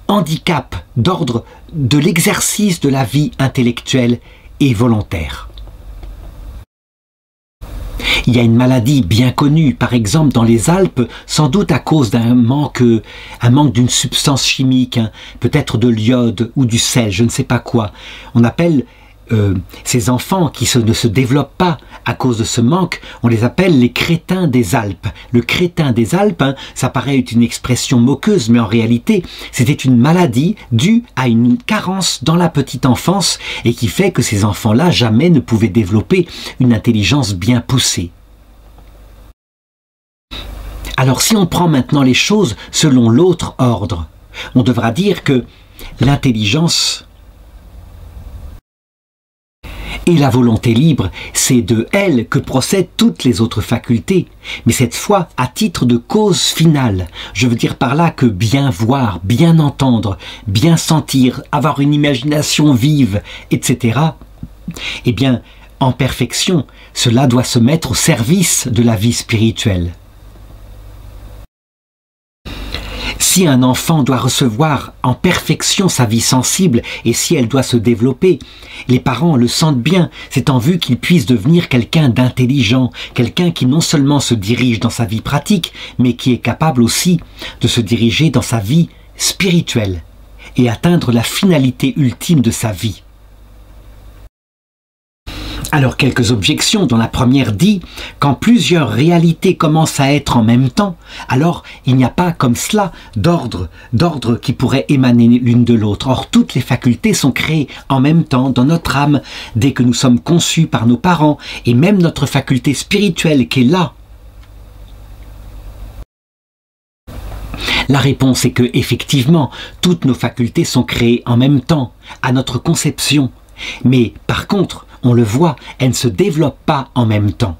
handicap d'ordre de l'exercice de la vie intellectuelle et volontaire. Il y a une maladie bien connue, par exemple dans les Alpes, sans doute à cause d'un manque d'une substance chimique, hein, peut-être de l'iode ou du sel, je ne sais pas quoi. On appelle ces enfants qui ne se développent pas à cause de ce manque, on les appelle les crétins des Alpes. Le crétin des Alpes, hein, ça paraît être une expression moqueuse, mais en réalité, c'était une maladie due à une carence dans la petite enfance et qui fait que ces enfants-là jamais ne pouvaient développer une intelligence bien poussée. Alors si on prend maintenant les choses selon l'autre ordre, on devra dire que l'intelligence et la volonté libre, c'est de elle que procèdent toutes les autres facultés, mais cette fois à titre de cause finale. Je veux dire par là que bien voir, bien entendre, bien sentir, avoir une imagination vive, etc., eh bien, en perfection, cela doit se mettre au service de la vie spirituelle. Si un enfant doit recevoir en perfection sa vie sensible et si elle doit se développer, les parents le sentent bien, c'est en vue qu'il puisse devenir quelqu'un d'intelligent, quelqu'un qui non seulement se dirige dans sa vie pratique, mais qui est capable aussi de se diriger dans sa vie spirituelle et atteindre la finalité ultime de sa vie. Alors quelques objections, dont la première dit, quand plusieurs réalités commencent à être en même temps, alors il n'y a pas comme cela d'ordre qui pourrait émaner l'une de l'autre. Or toutes les facultés sont créées en même temps dans notre âme, dès que nous sommes conçus par nos parents, et même notre faculté spirituelle qui est là. La réponse est que, effectivement, toutes nos facultés sont créées en même temps, à notre conception. Mais par contre, on le voit, elles ne se développent pas en même temps.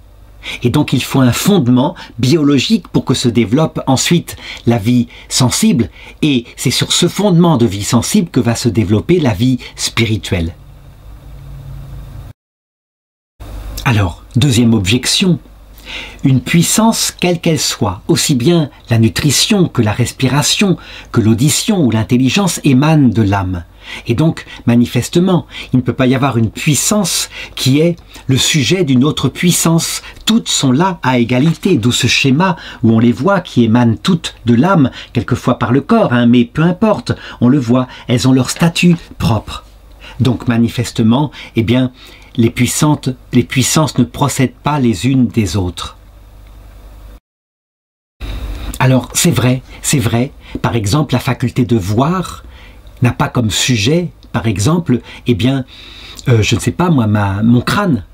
Et donc il faut un fondement biologique pour que se développe ensuite la vie sensible, et c'est sur ce fondement de vie sensible que va se développer la vie spirituelle. Alors, deuxième objection, une puissance quelle qu'elle soit, aussi bien la nutrition que la respiration, que l'audition ou l'intelligence émanent de l'âme. Et donc, manifestement, il ne peut pas y avoir une puissance qui est le sujet d'une autre puissance. Toutes sont là à égalité, d'où ce schéma où on les voit qui émanent toutes de l'âme, quelquefois par le corps, hein, mais peu importe, on le voit, elles ont leur statut propre. Donc, manifestement, eh bien, les puissances ne procèdent pas les unes des autres. Alors, c'est vrai, par exemple, la faculté de voir n'a pas comme sujet, par exemple, eh bien, je ne sais pas moi, mon crâne.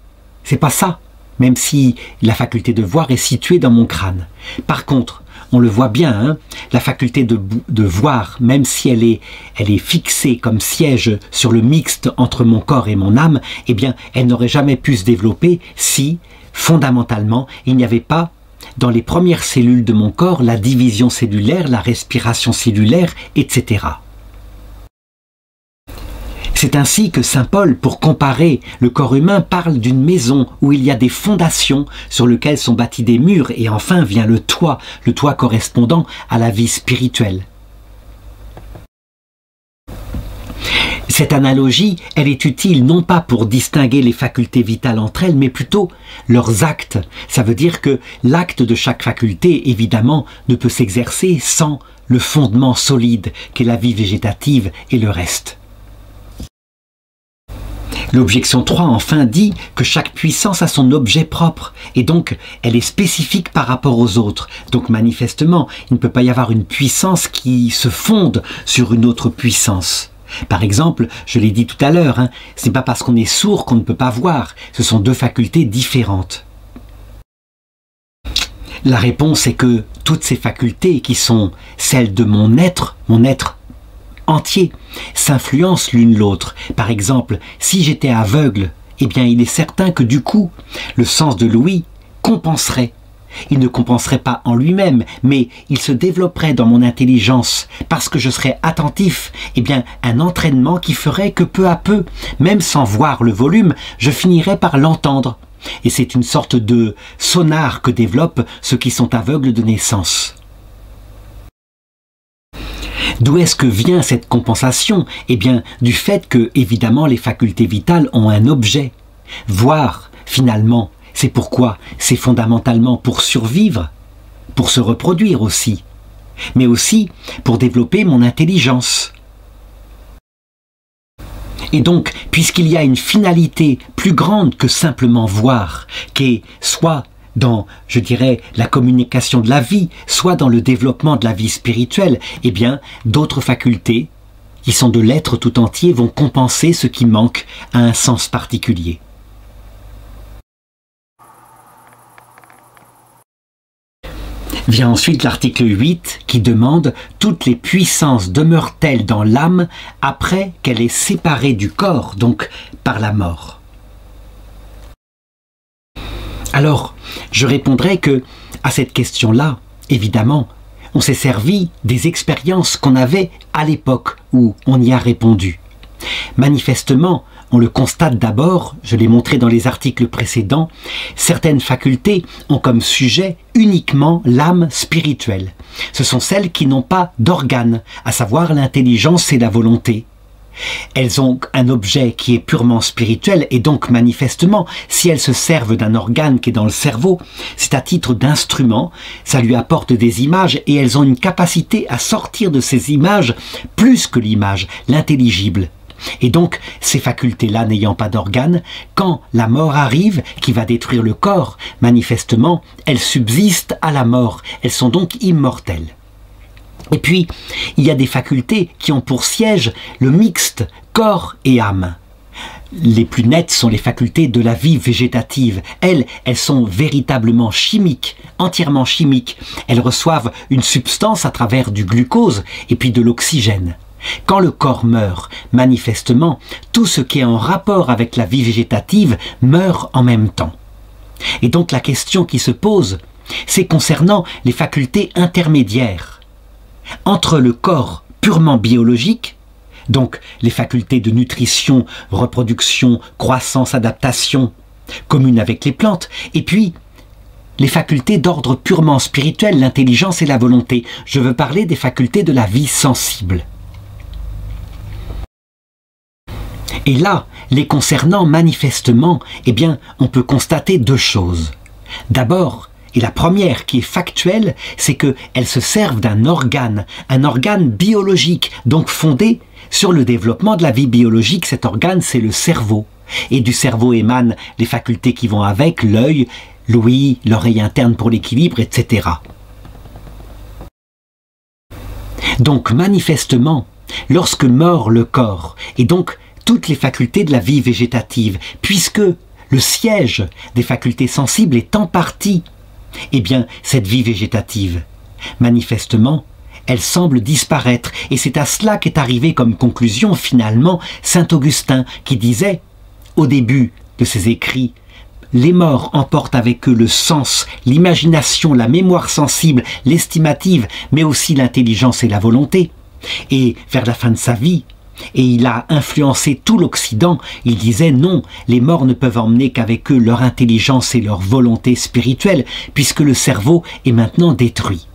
C'est pas ça, même si la faculté de voir est située dans mon crâne. Par contre, on le voit bien, hein, la faculté de voir, même si elle est fixée comme siège sur le mixte entre mon corps et mon âme, eh bien, elle n'aurait jamais pu se développer si, fondamentalement, il n'y avait pas dans les premières cellules de mon corps la division cellulaire, la respiration cellulaire, etc. C'est ainsi que saint Paul, pour comparer le corps humain, parle d'une maison où il y a des fondations sur lesquelles sont bâtis des murs, et enfin vient le toit correspondant à la vie spirituelle. Cette analogie, elle est utile non pas pour distinguer les facultés vitales entre elles, mais plutôt leurs actes. Ça veut dire que l'acte de chaque faculté, évidemment, ne peut s'exercer sans le fondement solide qu'est la vie végétative et le reste. L'objection 3, enfin, dit que chaque puissance a son objet propre, et donc elle est spécifique par rapport aux autres. Donc manifestement, il ne peut pas y avoir une puissance qui se fonde sur une autre puissance. Par exemple, je l'ai dit tout à l'heure, hein, ce n'est pas parce qu'on est sourd qu'on ne peut pas voir, ce sont deux facultés différentes. La réponse est que toutes ces facultés qui sont celles de mon être entier, s'influencent l'une l'autre. Par exemple, si j'étais aveugle, eh bien il est certain que du coup, le sens de l'ouïe compenserait. Il ne compenserait pas en lui-même, mais il se développerait dans mon intelligence, parce que je serais attentif, eh bien un entraînement qui ferait que peu à peu, même sans voir le volume, je finirais par l'entendre. Et c'est une sorte de sonar que développent ceux qui sont aveugles de naissance. D'où est-ce que vient cette compensation? Eh bien, du fait que, évidemment, les facultés vitales ont un objet. Voir, finalement, c'est pourquoi? C'est fondamentalement pour survivre, pour se reproduire aussi, mais aussi pour développer mon intelligence. Et donc, puisqu'il y a une finalité plus grande que simplement voir, qui est soit dans, je dirais, la communication de la vie, soit dans le développement de la vie spirituelle, eh bien, d'autres facultés, qui sont de l'être tout entier, vont compenser ce qui manque à un sens particulier. Vient ensuite l'article 8 qui demande « Toutes les puissances demeurent-elles dans l'âme après qu'elle est séparée du corps, donc par la mort ?» Alors, je répondrai que, à cette question-là, évidemment, on s'est servi des expériences qu'on avait à l'époque où on y a répondu. Manifestement, on le constate d'abord, je l'ai montré dans les articles précédents, certaines facultés ont comme sujet uniquement l'âme spirituelle. Ce sont celles qui n'ont pas d'organes, à savoir l'intelligence et la volonté. Elles ont un objet qui est purement spirituel et donc manifestement, si elles se servent d'un organe qui est dans le cerveau, c'est à titre d'instrument, ça lui apporte des images et elles ont une capacité à sortir de ces images plus que l'image, l'intelligible. Et donc, ces facultés-là n'ayant pas d'organes, quand la mort arrive, qui va détruire le corps, manifestement, elles subsistent à la mort, elles sont donc immortelles. Et puis, il y a des facultés qui ont pour siège le mixte corps et âme. Les plus nettes sont les facultés de la vie végétative. Elles sont véritablement chimiques, entièrement chimiques. Elles reçoivent une substance à travers du glucose et puis de l'oxygène. Quand le corps meurt, manifestement, tout ce qui est en rapport avec la vie végétative meurt en même temps. Et donc la question qui se pose, c'est concernant les facultés intermédiaires. Entre le corps purement biologique, donc les facultés de nutrition, reproduction, croissance, adaptation, communes avec les plantes, et puis les facultés d'ordre purement spirituel, l'intelligence et la volonté. Je veux parler des facultés de la vie sensible. Et là, les concernant manifestement, eh bien, on peut constater deux choses. D'abord, et la première qui est factuelle, c'est qu'elles se servent d'un organe biologique, donc fondé sur le développement de la vie biologique. Cet organe, c'est le cerveau. Et du cerveau émanent les facultés qui vont avec, l'œil, l'ouïe, l'oreille interne pour l'équilibre, etc. Donc, manifestement, lorsque mord le corps, et donc toutes les facultés de la vie végétative, puisque le siège des facultés sensibles est en partie, eh bien, cette vie végétative, manifestement, elle semble disparaître. Et c'est à cela qu'est arrivé comme conclusion, finalement, saint Augustin, qui disait, au début de ses écrits, « Les morts emportent avec eux le sens, l'imagination, la mémoire sensible, l'estimative, mais aussi l'intelligence et la volonté. » Et vers la fin de sa vie, et il a influencé tout l'Occident, il disait non, les morts ne peuvent emmener qu'avec eux leur intelligence et leur volonté spirituelle, puisque le cerveau est maintenant détruit.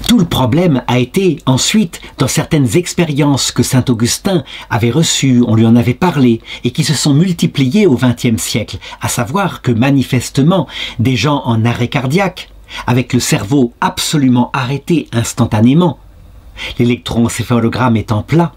Tout le problème a été ensuite dans certaines expériences que saint Augustin avait reçues, on lui en avait parlé, et qui se sont multipliées au XXe siècle, à savoir que manifestement des gens en arrêt cardiaque, avec le cerveau absolument arrêté instantanément, l'électroencéphalogramme étant plat,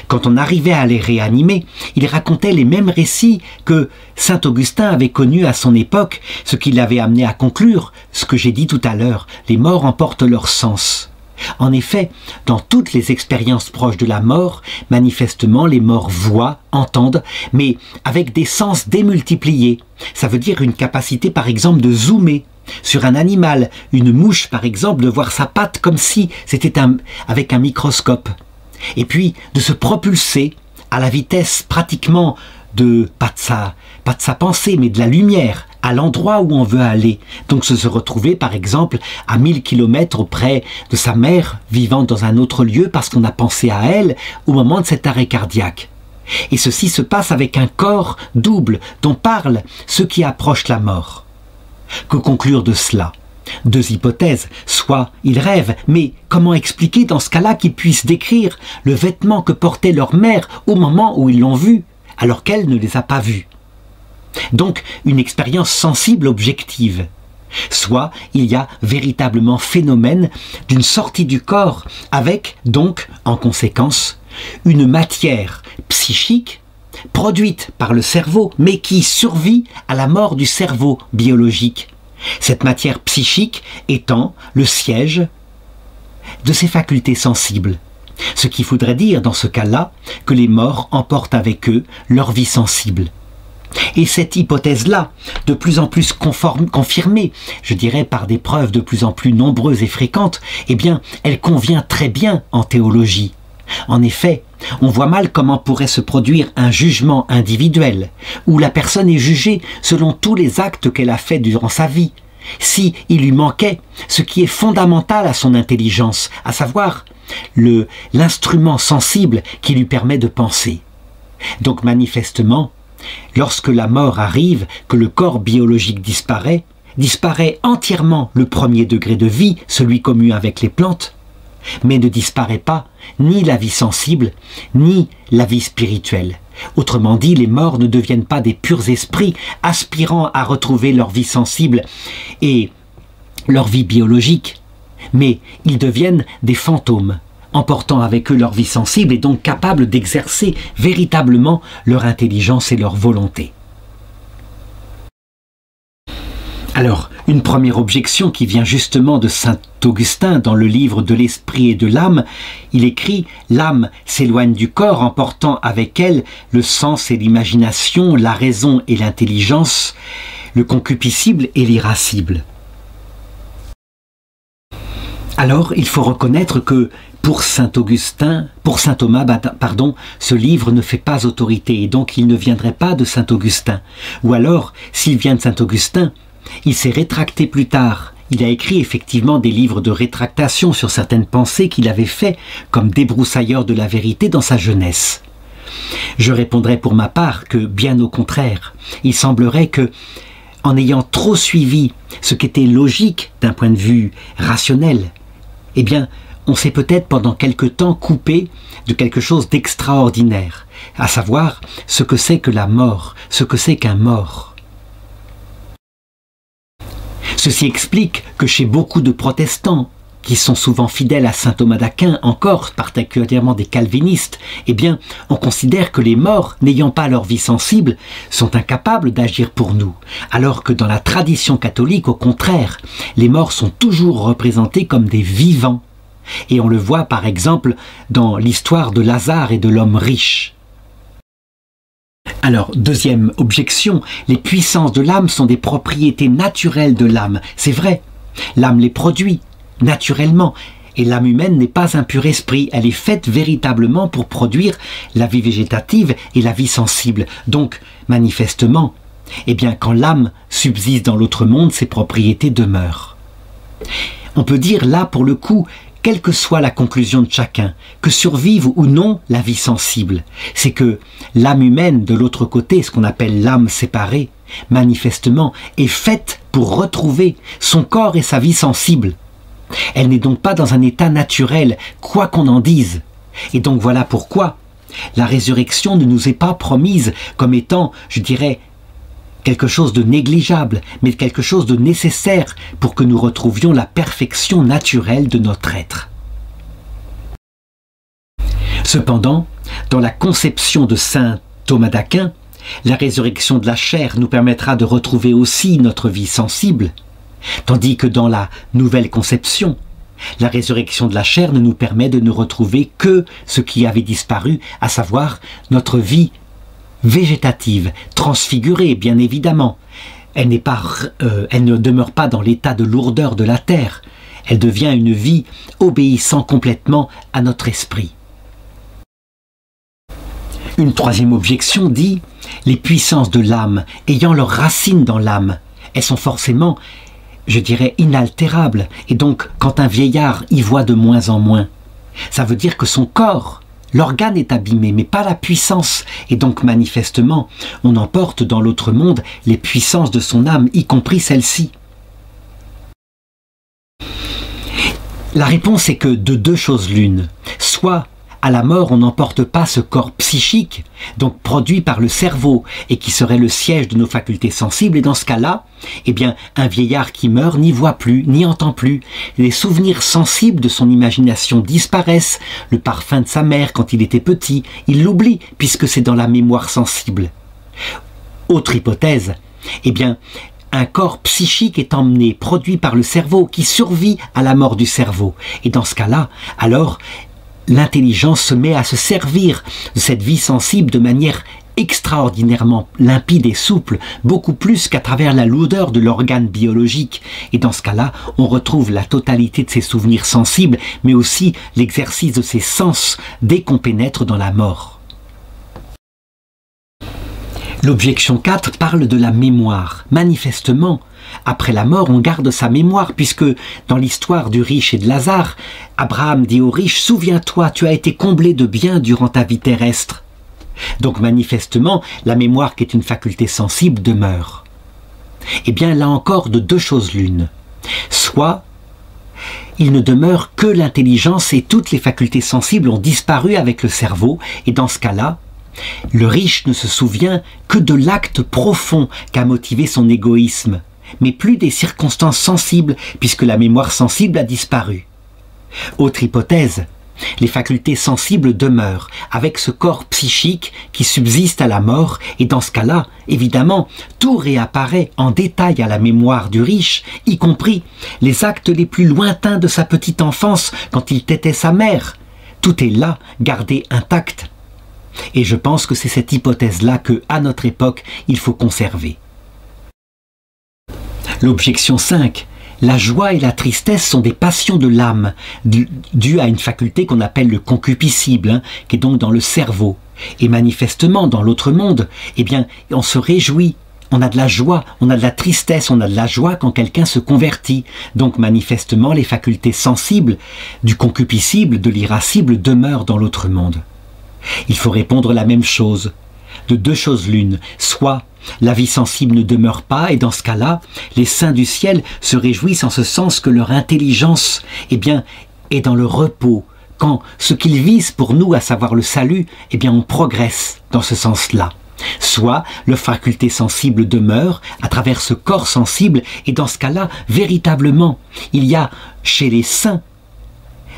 quand on arrivait à les réanimer, il racontait les mêmes récits que saint Augustin avait connus à son époque, ce qui l'avait amené à conclure ce que j'ai dit tout à l'heure, les morts emportent leur sens. En effet, dans toutes les expériences proches de la mort, manifestement les morts voient, entendent, mais avec des sens démultipliés. Ça veut dire une capacité par exemple de zoomer sur un animal, une mouche par exemple, de voir sa patte comme si c'était avec un microscope. Et puis de se propulser à la vitesse pratiquement pas de sa pensée, mais de la lumière, à l'endroit où on veut aller. Donc se retrouver par exemple à 1000 km auprès de sa mère, vivant dans un autre lieu parce qu'on a pensé à elle au moment de cet arrêt cardiaque. Et ceci se passe avec un corps double dont parlent ceux qui approchent la mort. Que conclure de cela? Deux hypothèses. Soit ils rêvent, mais comment expliquer dans ce cas-là qu'ils puissent décrire le vêtement que portait leur mère au moment où ils l'ont vu, alors qu'elle ne les a pas vus? Donc une expérience sensible objective. Soit il y a véritablement phénomène d'une sortie du corps avec, donc, en conséquence, une matière psychique produite par le cerveau, mais qui survit à la mort du cerveau biologique. Cette matière psychique étant le siège de ces facultés sensibles. Ce qu'il faudrait dire dans ce cas-là, que les morts emportent avec eux leur vie sensible. Et cette hypothèse-là, de plus en plus confirmée, je dirais par des preuves de plus en plus nombreuses et fréquentes, eh bien, elle convient très bien en théologie. En effet, on voit mal comment pourrait se produire un jugement individuel, où la personne est jugée selon tous les actes qu'elle a faits durant sa vie, si il lui manquait ce qui est fondamental à son intelligence, à savoir l'instrument sensible qui lui permet de penser. Donc manifestement, lorsque la mort arrive, que le corps biologique disparaît entièrement le premier degré de vie, celui commun avec les plantes, mais ne disparaît pas ni la vie sensible, ni la vie spirituelle. Autrement dit, les morts ne deviennent pas des purs esprits aspirant à retrouver leur vie sensible et leur vie biologique, mais ils deviennent des fantômes, emportant avec eux leur vie sensible et donc capables d'exercer véritablement leur intelligence et leur volonté. Alors, une première objection qui vient justement de saint Augustin dans le livre de l'esprit et de l'âme, il écrit « L'âme s'éloigne du corps, emportant avec elle le sens et l'imagination, la raison et l'intelligence, le concupiscible et l'irascible. » Alors, il faut reconnaître que pour saint Thomas, ce livre ne fait pas autorité et donc il ne viendrait pas de saint Augustin. Ou alors, s'il vient de saint Augustin, il s'est rétracté plus tard. Il a écrit effectivement des livres de rétractation sur certaines pensées qu'il avait fait comme débroussailleur de la vérité dans sa jeunesse. Je répondrai pour ma part que, bien au contraire, il semblerait que, en ayant trop suivi ce qui était logique d'un point de vue rationnel, eh bien, on s'est peut-être pendant quelque temps coupé de quelque chose d'extraordinaire, à savoir ce que c'est que la mort, ce que c'est qu'un mort. Ceci explique que chez beaucoup de protestants, qui sont souvent fidèles à saint Thomas d'Aquin, encore particulièrement des calvinistes, eh bien, on considère que les morts, n'ayant pas leur vie sensible, sont incapables d'agir pour nous, alors que dans la tradition catholique, au contraire, les morts sont toujours représentés comme des vivants. Et on le voit par exemple dans l'histoire de Lazare et de l'homme riche. Alors, deuxième objection, les puissances de l'âme sont des propriétés naturelles de l'âme. C'est vrai, l'âme les produit naturellement, et l'âme humaine n'est pas un pur esprit, elle est faite véritablement pour produire la vie végétative et la vie sensible. Donc, manifestement, eh bien, quand l'âme subsiste dans l'autre monde, ses propriétés demeurent. On peut dire là, pour le coup, quelle que soit la conclusion de chacun, que survive ou non la vie sensible, c'est que l'âme humaine de l'autre côté, ce qu'on appelle l'âme séparée, manifestement est faite pour retrouver son corps et sa vie sensible. Elle n'est donc pas dans un état naturel, quoi qu'on en dise. Et donc voilà pourquoi la résurrection ne nous est pas promise comme étant, je dirais, quelque chose de négligeable, mais quelque chose de nécessaire pour que nous retrouvions la perfection naturelle de notre être. Cependant, dans la conception de saint Thomas d'Aquin, la résurrection de la chair nous permettra de retrouver aussi notre vie sensible, tandis que dans la nouvelle conception, la résurrection de la chair ne nous permet de ne retrouver que ce qui avait disparu, à savoir notre vie végétative, transfigurée bien évidemment. Elle ne demeure pas dans l'état de lourdeur de la terre, elle devient une vie obéissant complètement à notre esprit. Une troisième objection dit « Les puissances de l'âme, ayant leurs racines dans l'âme, elles sont forcément, je dirais, inaltérables, et donc quand un vieillard y voit de moins en moins, ça veut dire que son corps, l'organe est abîmé, mais pas la puissance, et donc manifestement, on emporte dans l'autre monde les puissances de son âme, y compris celle-ci. » La réponse est que de deux choses l'une, soit à la mort on n'emporte pas ce corps psychique, donc produit par le cerveau, et qui serait le siège de nos facultés sensibles, et dans ce cas-là, eh bien, un vieillard qui meurt n'y voit plus, n'y entend plus. Les souvenirs sensibles de son imagination disparaissent, le parfum de sa mère quand il était petit, il l'oublie, puisque c'est dans la mémoire sensible. Autre hypothèse, eh bien, un corps psychique est emmené, produit par le cerveau, qui survit à la mort du cerveau. Et dans ce cas-là, alors, l'intelligence se met à se servir de cette vie sensible de manière extraordinairement limpide et souple, beaucoup plus qu'à travers la lourdeur de l'organe biologique. Et dans ce cas-là, on retrouve la totalité de ses souvenirs sensibles, mais aussi l'exercice de ses sens dès qu'on pénètre dans la mort. L'objection 4 parle de la mémoire. Manifestement, après la mort, on garde sa mémoire, puisque dans l'histoire du riche et de Lazare, Abraham dit au riche « Souviens-toi, tu as été comblé de biens durant ta vie terrestre ». Donc manifestement, la mémoire qui est une faculté sensible demeure. Eh bien là encore, de deux choses l'une. Soit il ne demeure que l'intelligence et toutes les facultés sensibles ont disparu avec le cerveau, et dans ce cas-là, le riche ne se souvient que de l'acte profond qu'a motivé son égoïsme, mais plus des circonstances sensibles, puisque la mémoire sensible a disparu. Autre hypothèse, les facultés sensibles demeurent, avec ce corps psychique qui subsiste à la mort, et dans ce cas-là, évidemment, tout réapparaît en détail à la mémoire du riche, y compris les actes les plus lointains de sa petite enfance, quand il tétait sa mère. Tout est là, gardé intact. Et je pense que c'est cette hypothèse-là que, à notre époque, il faut conserver. L'objection 5. La joie et la tristesse sont des passions de l'âme, dues à une faculté qu'on appelle le concupiscible, qui est donc dans le cerveau. Et manifestement, dans l'autre monde, eh bien, on se réjouit. On a de la joie, on a de la tristesse, on a de la joie quand quelqu'un se convertit. Donc manifestement, les facultés sensibles du concupiscible, de l'irascible, demeurent dans l'autre monde. Il faut répondre la même chose. De deux choses l'une, soit la vie sensible ne demeure pas, et dans ce cas-là, les saints du ciel se réjouissent en ce sens que leur intelligence, eh bien, est dans le repos. Quand ce qu'ils visent pour nous, à savoir le salut, eh bien, on progresse dans ce sens-là. Soit leur faculté sensible demeure à travers ce corps sensible, et dans ce cas-là, véritablement, il y a chez les saints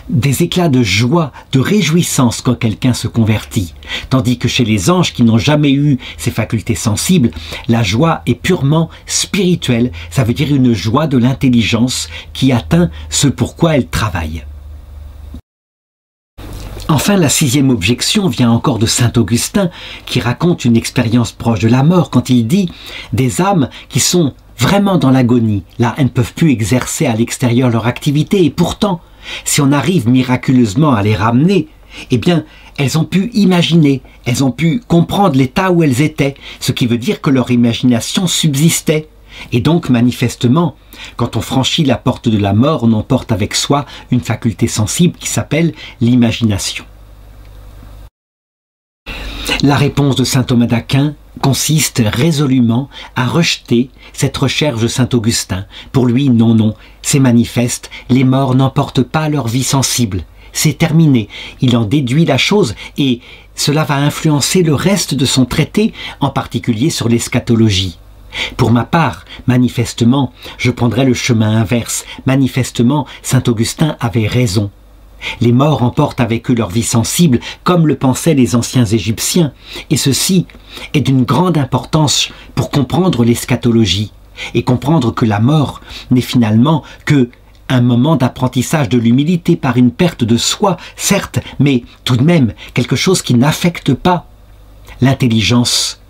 des éclats de joie, de réjouissance quand quelqu'un se convertit. Tandis que chez les anges qui n'ont jamais eu ces facultés sensibles, la joie est purement spirituelle. Ça veut dire une joie de l'intelligence qui atteint ce pourquoi elle travaille. Enfin, la sixième objection vient encore de saint Augustin, qui raconte une expérience proche de la mort quand il dit « Des âmes qui sont vraiment dans l'agonie, là, elles ne peuvent plus exercer à l'extérieur leur activité, et pourtant, si on arrive miraculeusement à les ramener, eh bien, elles ont pu imaginer, elles ont pu comprendre l'état où elles étaient, ce qui veut dire que leur imagination subsistait. Et donc, manifestement, quand on franchit la porte de la mort, on emporte avec soi une faculté sensible qui s'appelle l'imagination. La réponse de saint Thomas d'Aquin consiste résolument à rejeter cette recherche de saint Augustin. Pour lui, non, non, c'est manifeste, les morts n'emportent pas leur vie sensible. C'est terminé, il en déduit la chose et cela va influencer le reste de son traité, en particulier sur l'eschatologie. Pour ma part, manifestement, je prendrai le chemin inverse. Manifestement, saint Augustin avait raison. Les morts emportent avec eux leur vie sensible, comme le pensaient les anciens Égyptiens, et ceci est d'une grande importance pour comprendre l'eschatologie, et comprendre que la mort n'est finalement que un moment d'apprentissage de l'humilité par une perte de soi, certes, mais tout de même quelque chose qui n'affecte pas l'intelligence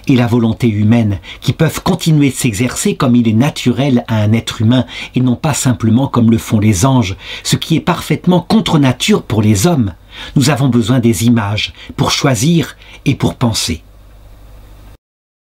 et la volonté humaine, qui peuvent continuer de s'exercer comme il est naturel à un être humain, et non pas simplement comme le font les anges, ce qui est parfaitement contre nature pour les hommes. Nous avons besoin des images pour choisir et pour penser.